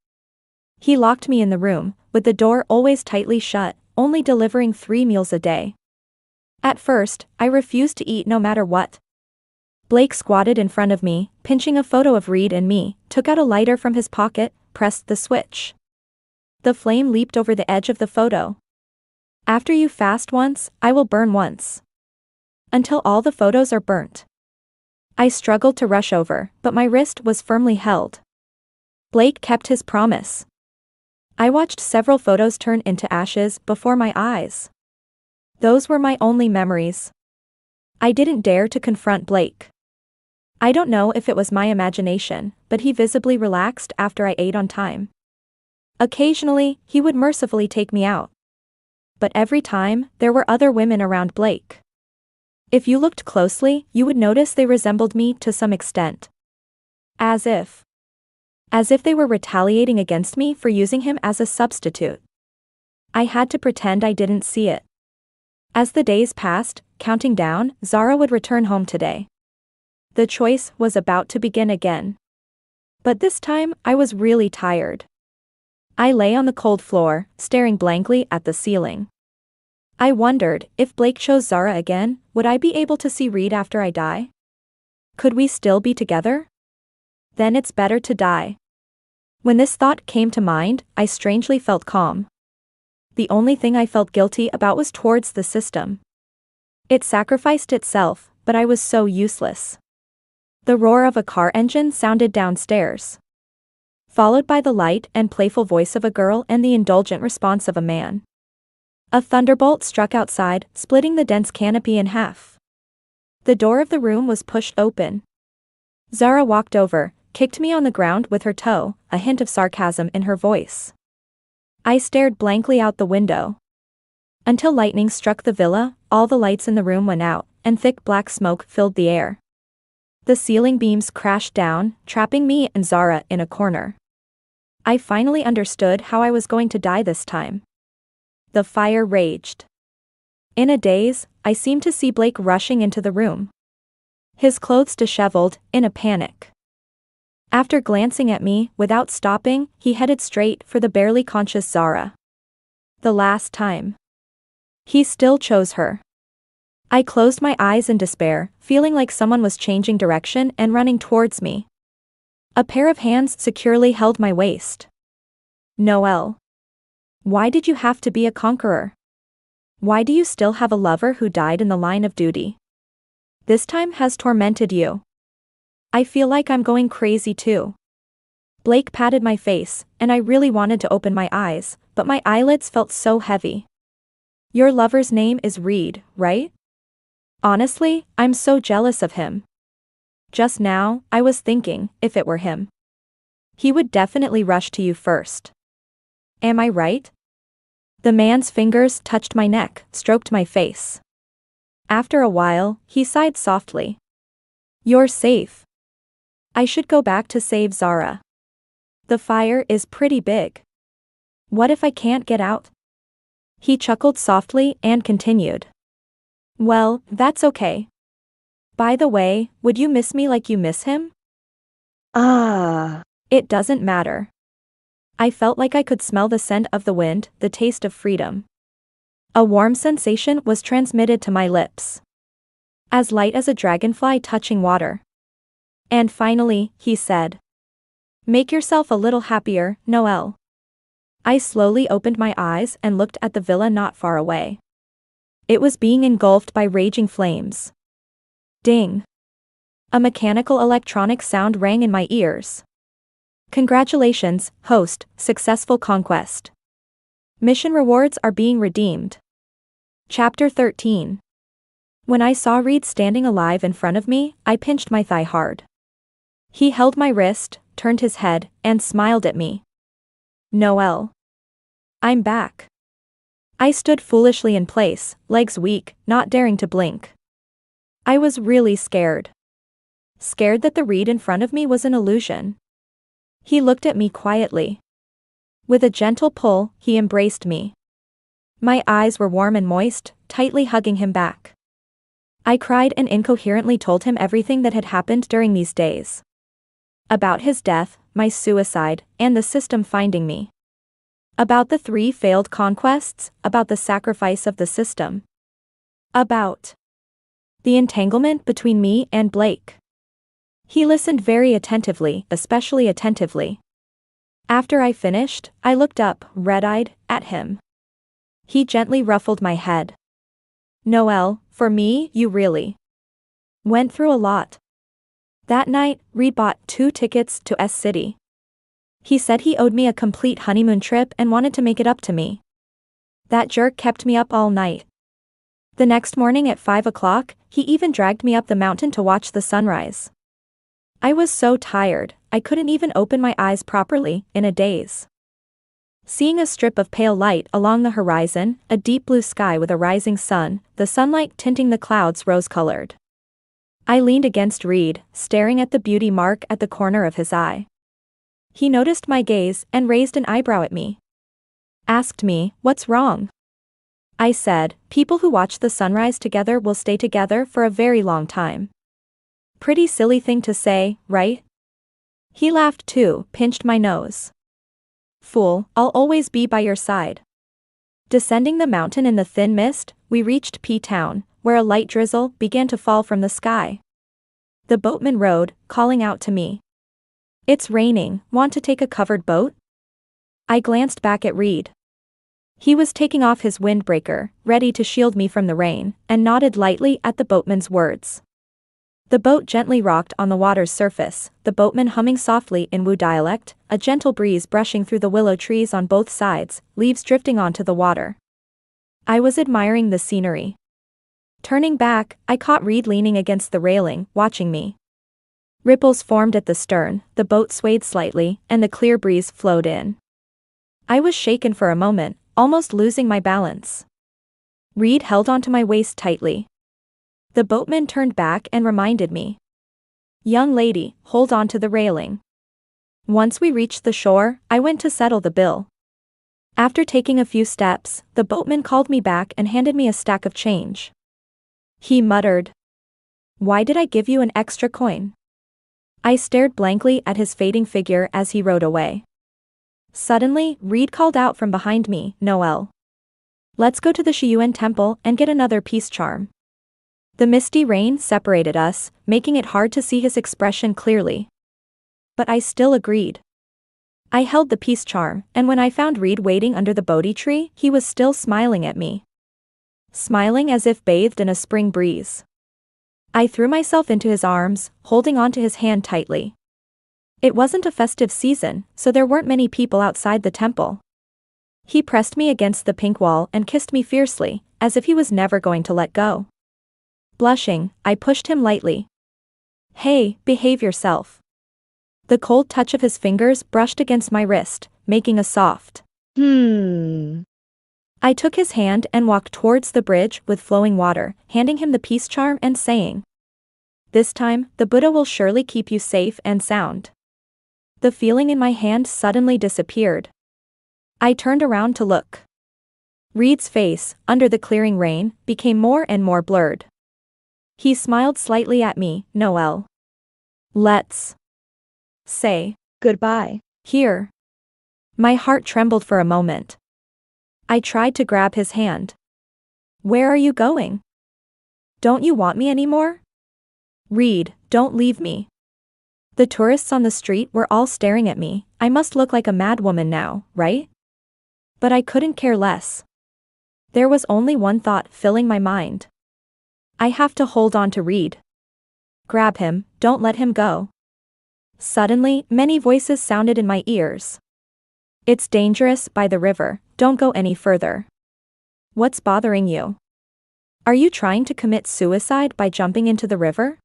He locked me in the room, with the door always tightly shut, only delivering 3 meals a day. At first, I refused to eat no matter what. Blake squatted in front of me, pinching a photo of Reed and me, took out a lighter from his pocket, pressed the switch. The flame leaped over the edge of the photo. After you fast once, I will burn once. Until all the photos are burnt. I struggled to rush over, but my wrist was firmly held. Blake kept his promise. I watched several photos turn into ashes before my eyes. Those were my only memories. I didn't dare to confront Blake. I don't know if it was my imagination, but he visibly relaxed after I ate on time. Occasionally, he would mercifully take me out. But every time, there were other women around Blake. If you looked closely, you would notice they resembled me to some extent. As if they were retaliating against me for using him as a substitute. I had to pretend I didn't see it. As the days passed, counting down, Zara would return home today. The choice was about to begin again. But this time, I was really tired. I lay on the cold floor, staring blankly at the ceiling. I wondered, if Blake chose Zara again, would I be able to see Reed after I die? Could we still be together? Then it's better to die. When this thought came to mind, I strangely felt calm. The only thing I felt guilty about was towards the system. It sacrificed itself, but I was so useless. The roar of a car engine sounded downstairs, followed by the light and playful voice of a girl and the indulgent response of a man. A thunderbolt struck outside, splitting the dense canopy in half. The door of the room was pushed open. Zara walked over, kicked me on the ground with her toe, a hint of sarcasm in her voice. I stared blankly out the window. Until lightning struck the villa, all the lights in the room went out, and thick black smoke filled the air. The ceiling beams crashed down, trapping me and Zara in a corner. I finally understood how I was going to die this time. The fire raged. In a daze, I seemed to see Blake rushing into the room. His clothes disheveled, in a panic. After glancing at me, without stopping, he headed straight for the barely conscious Zara. The last time. He still chose her. I closed my eyes in despair, feeling like someone was changing direction and running towards me. A pair of hands securely held my waist. Noel. Why did you have to be a conqueror? Why do you still have a lover who died in the line of duty? This time has tormented you. I feel like I'm going crazy too. Blake patted my face, and I really wanted to open my eyes, but my eyelids felt so heavy. Your lover's name is Reed, right? Honestly, I'm so jealous of him. Just now, I was thinking, if it were him, he would definitely rush to you first. Am I right? The man's fingers touched my neck, stroked my face. After a while, he sighed softly. You're safe. I should go back to save Zara. The fire is pretty big. What if I can't get out? He chuckled softly and continued. Well, that's okay. By the way, would you miss me like you miss him? It doesn't matter. I felt like I could smell the scent of the wind, the taste of freedom. A warm sensation was transmitted to my lips. As light as a dragonfly touching water. And finally, he said. Make yourself a little happier, Noel. I slowly opened my eyes and looked at the villa not far away. It was being engulfed by raging flames. Ding. A mechanical electronic sound rang in my ears. Congratulations, host, successful conquest. Mission rewards are being redeemed. Chapter 13. When I saw Reed standing alive in front of me, I pinched my thigh hard. He held my wrist, turned his head, and smiled at me. Noel. I'm back. I stood foolishly in place, legs weak, not daring to blink. I was really scared. Scared that the Reed in front of me was an illusion. He looked at me quietly. With a gentle pull, he embraced me. My eyes were warm and moist, tightly hugging him back. I cried and incoherently told him everything that had happened during these days. About his death, my suicide, and the system finding me. About the 3 failed conquests, about the sacrifice of the system. About the entanglement between me and Blake. He listened very attentively, especially attentively. After I finished, I looked up, red-eyed, at him. He gently ruffled my head. Noel, for me, you really went through a lot. That night, Reed bought 2 tickets to S-City. He said he owed me a complete honeymoon trip and wanted to make it up to me. That jerk kept me up all night. The next morning at 5 o'clock, he even dragged me up the mountain to watch the sunrise. I was so tired, I couldn't even open my eyes properly, in a daze. Seeing a strip of pale light along the horizon, a deep blue sky with a rising sun, the sunlight tinting the clouds rose-colored. I leaned against Reed, staring at the beauty mark at the corner of his eye. He noticed my gaze and raised an eyebrow at me. Asked me, what's wrong? I said, people who watch the sunrise together will stay together for a very long time. Pretty silly thing to say, right? He laughed too, pinched my nose. Fool, I'll always be by your side. Descending the mountain in the thin mist, we reached P-Town, where a light drizzle began to fall from the sky. The boatman rowed, calling out to me. It's raining, want to take a covered boat? I glanced back at Reed. He was taking off his windbreaker, ready to shield me from the rain, and nodded lightly at the boatman's words. The boat gently rocked on the water's surface, the boatman humming softly in Wu dialect, a gentle breeze brushing through the willow trees on both sides, leaves drifting onto the water. I was admiring the scenery. Turning back, I caught Reed leaning against the railing, watching me. Ripples formed at the stern, the boat swayed slightly, and the clear breeze flowed in. I was shaken for a moment, almost losing my balance. Reed held onto my waist tightly. The boatman turned back and reminded me. Young lady, hold on to the railing. Once we reached the shore, I went to settle the bill. After taking a few steps, the boatman called me back and handed me a stack of change. He muttered, "Why did I give you an extra coin?" I stared blankly at his fading figure as he rode away. Suddenly, Reed called out from behind me, "Noelle. Let's go to the Shiyuan temple and get another peace charm." The misty rain separated us, making it hard to see his expression clearly. But I still agreed. I held the peace charm, and when I found Reed waiting under the Bodhi tree, he was still smiling at me. Smiling as if bathed in a spring breeze. I threw myself into his arms, holding onto his hand tightly. It wasn't a festive season, so there weren't many people outside the temple. He pressed me against the pink wall and kissed me fiercely, as if he was never going to let go. Blushing, I pushed him lightly. "Hey, behave yourself." The cold touch of his fingers brushed against my wrist, making a soft I took his hand and walked towards the bridge with flowing water, handing him the peace charm and saying, "This time, the Buddha will surely keep you safe and sound." The feeling in my hand suddenly disappeared. I turned around to look. Reed's face, under the clearing rain, became more and more blurred. He smiled slightly at me, "Noelle. Let's say goodbye here." My heart trembled for a moment. I tried to grab his hand. "Where are you going? Don't you want me anymore? Reed, don't leave me." The tourists on the street were all staring at me. I must look like a mad woman now, right? But I couldn't care less. There was only one thought filling my mind. I have to hold on to Reed. Grab him, don't let him go. Suddenly, many voices sounded in my ears. "It's dangerous by the river, don't go any further. What's bothering you? Are you trying to commit suicide by jumping into the river?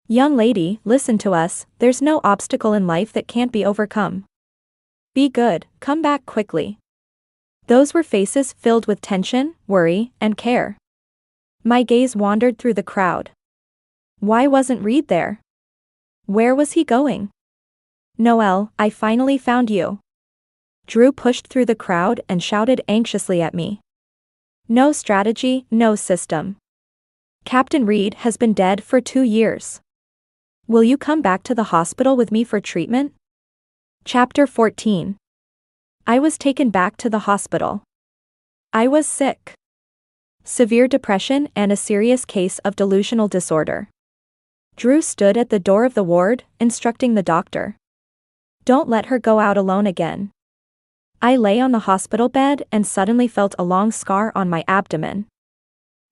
Young lady, listen to us, there's no obstacle in life that can't be overcome. Be good, come back quickly." Those were faces filled with tension, worry, and care. My gaze wandered through the crowd. Why wasn't Reed there? Where was he going? "Noelle, I finally found you." Drew pushed through the crowd and shouted anxiously at me. "No strategy, no system. Captain Reed has been dead for 2 years. Will you come back to the hospital with me for treatment?" Chapter 14. I was taken back to the hospital. I was sick. Severe depression and a serious case of delusional disorder. Drew stood at the door of the ward, instructing the doctor. "Don't let her go out alone again." I lay on the hospital bed and suddenly felt a long scar on my abdomen.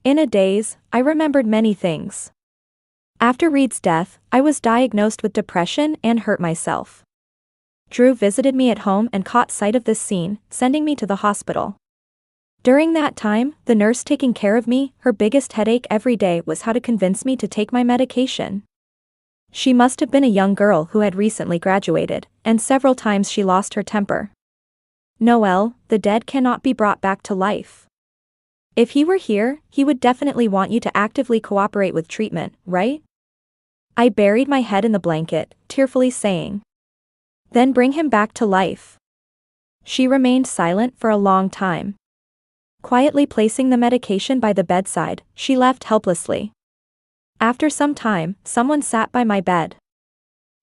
In a daze, I remembered many things. After Reed's death, I was diagnosed with depression and hurt myself. Drew visited me at home and caught sight of this scene, sending me to the hospital. During that time, the nurse taking care of me, her biggest headache every day was how to convince me to take my medication. She must have been a young girl who had recently graduated, and several times she lost her temper. "Noelle, the dead cannot be brought back to life. If he were here, he would definitely want you to actively cooperate with treatment, right?" I buried my head in the blanket, tearfully saying, "Then bring him back to life." She remained silent for a long time. Quietly placing the medication by the bedside, she left helplessly. After some time, someone sat by my bed.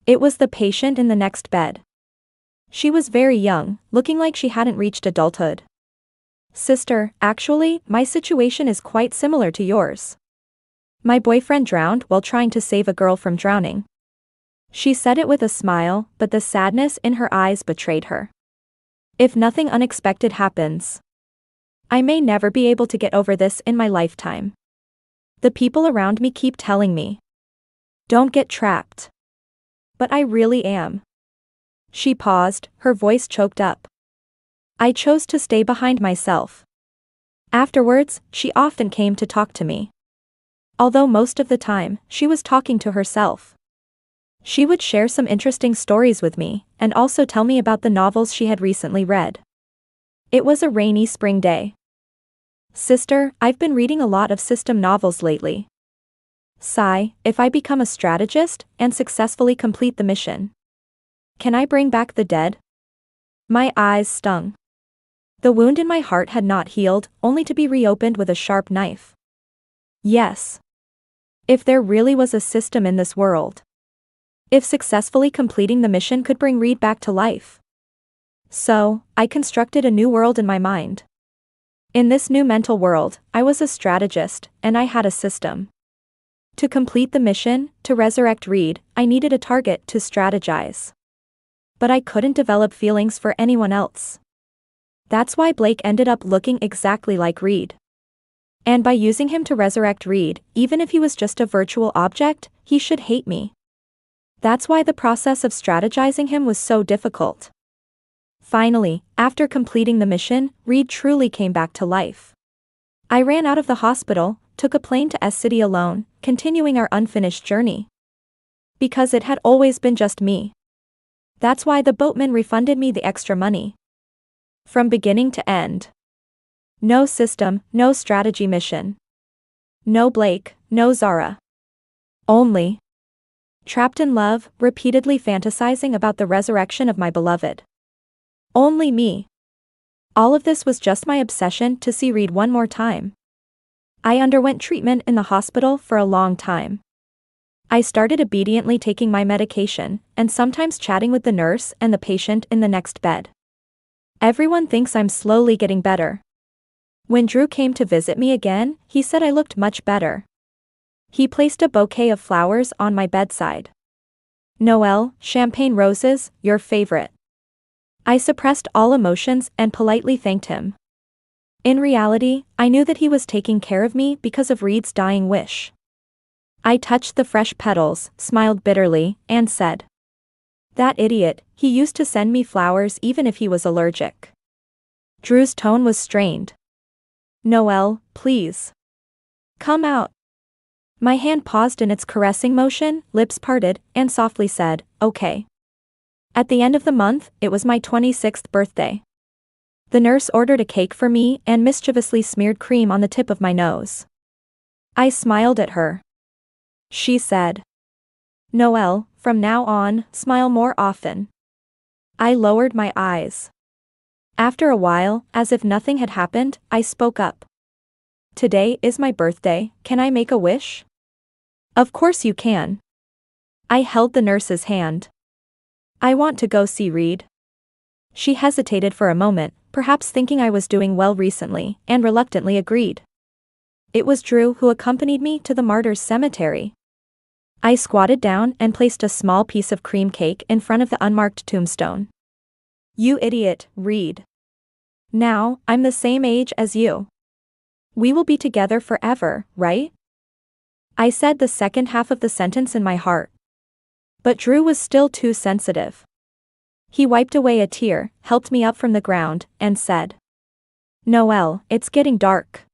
It was the patient in the next bed. She was very young, looking like she hadn't reached adulthood. "Sister, actually, my situation is quite similar to yours. My boyfriend drowned while trying to save a girl from drowning." She said it with a smile, but the sadness in her eyes betrayed her. "If nothing unexpected happens, I may never be able to get over this in my lifetime. The people around me keep telling me, don't get trapped. But I really am." She paused, her voice choked up. I chose to stay behind myself. Afterwards, she often came to talk to me. Although most of the time, she was talking to herself. She would share some interesting stories with me, and also tell me about the novels she had recently read. It was a rainy spring day. "Sister, I've been reading a lot of system novels lately. Sigh, if I become a strategist and successfully complete the mission, Can I bring back the dead? My eyes stung. The wound in my heart had not healed, only to be reopened with a sharp knife. Yes. If there really was a system in this world. If successfully completing the mission could bring Reed back to life. So, I constructed a new world in my mind. In this new mental world, I was a strategist, and I had a system. To complete the mission, to resurrect Reed, I needed a target to strategize. But I couldn't develop feelings for anyone else. That's why Blake ended up looking exactly like Reed. And by using him to resurrect Reed, even if he was just a virtual object, he should hate me. That's why the process of strategizing him was so difficult. Finally, after completing the mission, Reed truly came back to life. I ran out of the hospital, took a plane to S-City alone, continuing our unfinished journey. Because it had always been just me. That's why the boatman refunded me the extra money. From beginning to end. No system, no strategy mission. No Blake, no Zara. Only. Trapped in love, repeatedly fantasizing about the resurrection of my beloved. Only me. All of this was just my obsession to see Reed one more time. I underwent treatment in the hospital for a long time. I started obediently taking my medication, and sometimes chatting with the nurse and the patient in the next bed. Everyone thinks I'm slowly getting better. When Drew came to visit me again, he said I looked much better. He placed a bouquet of flowers on my bedside. Noelle, champagne roses, your favorite. I suppressed all emotions and politely thanked him. In reality, I knew that he was taking care of me because of Reed's dying wish. I touched the fresh petals, smiled bitterly, and said, "That idiot, he used to send me flowers even if he was allergic." Drew's tone was strained. "Noelle, please. Come out." My hand paused in its caressing motion, lips parted, and softly said, "Okay." At the end of the month, it was my 26th birthday. The nurse ordered a cake for me and mischievously smeared cream on the tip of my nose. I smiled at her. She said, "Noelle, from now on, smile more often." I lowered my eyes. After a while, as if nothing had happened, I spoke up. "Today is my birthday, can I make a wish?" "Of course you can." I held the nurse's hand. "I want to go see Reed." She hesitated for a moment, perhaps thinking I was doing well recently, and reluctantly agreed. It was Drew who accompanied me to the Martyrs' Cemetery. I squatted down and placed a small piece of cream cake in front of the unmarked tombstone. "You idiot, Reed. Now, I'm the same age as you. We will be together forever, right?" I said the second half of the sentence in my heart. But Drew was still too sensitive. He wiped away a tear, helped me up from the ground, and said, "Noelle, it's getting dark.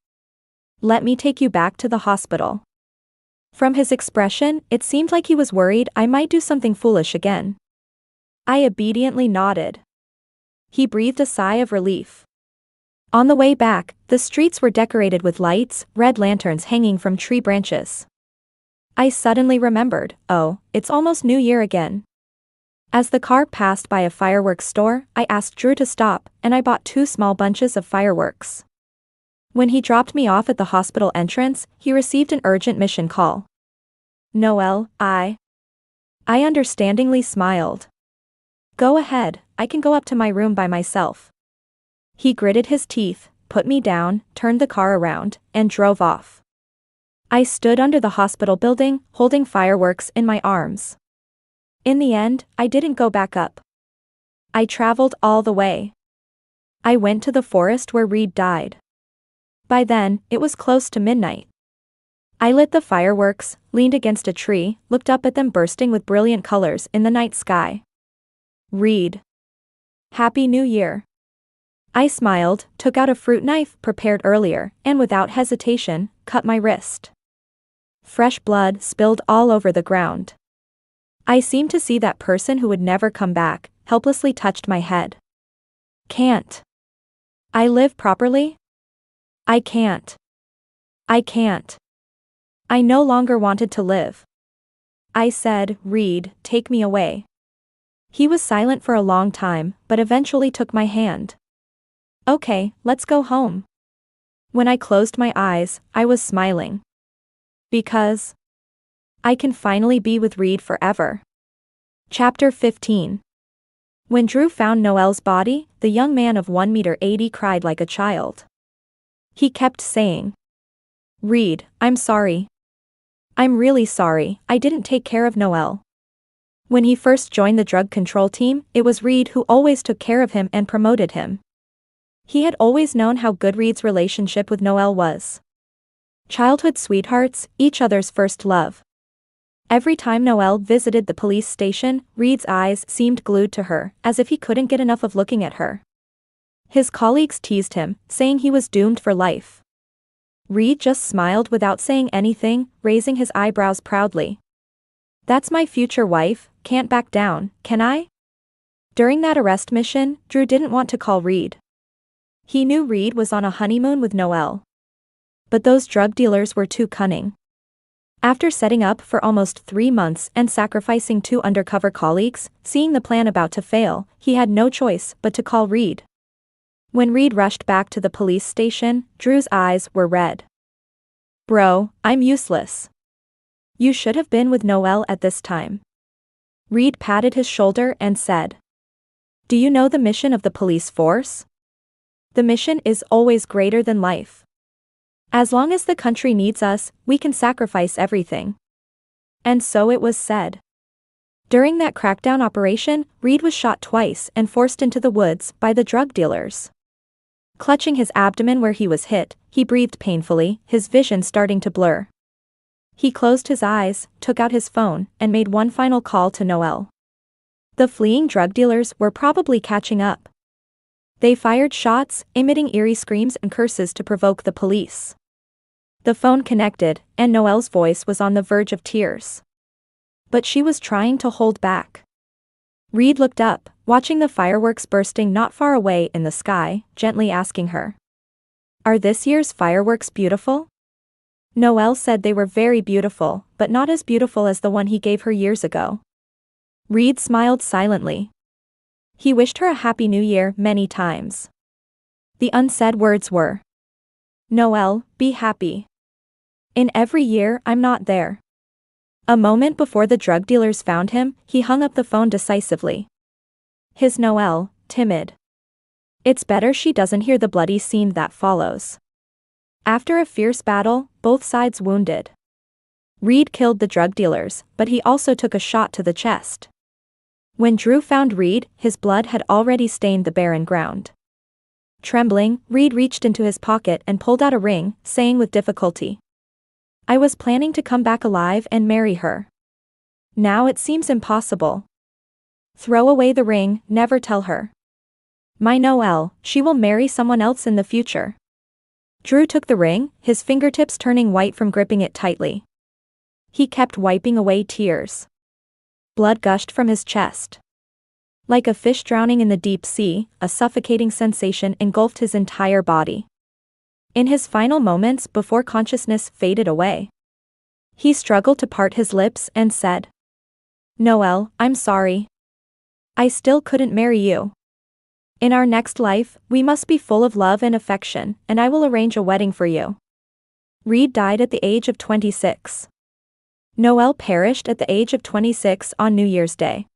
Let me take you back to the hospital." From his expression, it seemed like he was worried I might do something foolish again. I obediently nodded. He breathed a sigh of relief. On the way back, the streets were decorated with lights, red lanterns hanging from tree branches. I suddenly remembered, oh, it's almost New Year again. As the car passed by a fireworks store, I asked Drew to stop, and I bought 2 small bunches of fireworks. When he dropped me off at the hospital entrance, he received an urgent mission call. "Noelle, I understandingly smiled. "Go ahead, I can go up to my room by myself." He gritted his teeth, put me down, turned the car around, and drove off. I stood under the hospital building, holding fireworks in my arms. In the end, I didn't go back up. I traveled all the way. I went to the forest where Reed died. By then, it was close to midnight. I lit the fireworks, leaned against a tree, looked up at them bursting with brilliant colors in the night sky. "Reed. Happy New Year." I smiled, took out a fruit knife prepared earlier, and without hesitation, cut my wrist. Fresh blood spilled all over the ground. I seemed to see that person who would never come back, helplessly touched my head. "Can't I live properly? I can't. I can't." I no longer wanted to live. I said, "Reed, take me away." He was silent for a long time, but eventually took my hand. Okay, let's go home. When I closed my eyes, I was smiling. Because I can finally be with Reed forever. Chapter 15. When Drew found Noelle's body, the young man of 1.80 meters cried like a child. He kept saying, "Reed, I'm sorry. I'm really sorry, I didn't take care of Noelle." When he first joined the drug control team, it was Reed who always took care of him and promoted him. He had always known how good Reed's relationship with Noelle was. Childhood sweethearts, each other's first love. Every time Noelle visited the police station, Reed's eyes seemed glued to her, as if he couldn't get enough of looking at her. His colleagues teased him, saying he was doomed for life. Reed just smiled without saying anything, raising his eyebrows proudly. "That's my future wife, can't back down, can I?" During that arrest mission, Drew didn't want to call Reed. He knew Reed was on a honeymoon with Noelle. But those drug dealers were too cunning. After setting up for almost 3 months and sacrificing 2 undercover colleagues, seeing the plan about to fail, he had no choice but to call Reed. When Reed rushed back to the police station, Drew's eyes were red. "Bro, I'm useless. You should have been with Noelle at this time." Reed patted his shoulder and said, "Do you know the mission of the police force? The mission is always greater than life. As long as the country needs us, we can sacrifice everything." And so it was said. During that crackdown operation, Reed was shot twice and forced into the woods by the drug dealers. Clutching his abdomen where he was hit, he breathed painfully, his vision starting to blur. He closed his eyes, took out his phone, and made one final call to Noelle. The fleeing drug dealers were probably catching up. They fired shots, emitting eerie screams and curses to provoke the police. The phone connected, and Noelle's voice was on the verge of tears. But she was trying to hold back. Reed looked up, watching the fireworks bursting not far away in the sky, gently asking her, "Are this year's fireworks beautiful?" Noelle said they were very beautiful, but not as beautiful as the one he gave her years ago. Reed smiled silently. He wished her a happy new year many times. The unsaid words were, "Noelle, be happy. In every year I'm not there." A moment before the drug dealers found him, he hung up the phone decisively. His Noelle, timid. It's better she doesn't hear the bloody scene that follows. After a fierce battle, both sides wounded. Reed killed the drug dealers, but he also took a shot to the chest. When Drew found Reed, his blood had already stained the barren ground. Trembling, Reed reached into his pocket and pulled out a ring, saying with difficulty, "I was planning to come back alive and marry her. Now it seems impossible. Throw away the ring, never tell her. My Noelle, she will marry someone else in the future." Drew took the ring, his fingertips turning white from gripping it tightly. He kept wiping away tears. Blood gushed from his chest. Like a fish drowning in the deep sea, a suffocating sensation engulfed his entire body. In his final moments before consciousness faded away, he struggled to part his lips and said, "Noelle, I'm sorry. I still couldn't marry you. In our next life, we must be full of love and affection, and I will arrange a wedding for you." Reed died at the age of 26. Noelle perished at the age of 26 on New Year's Day.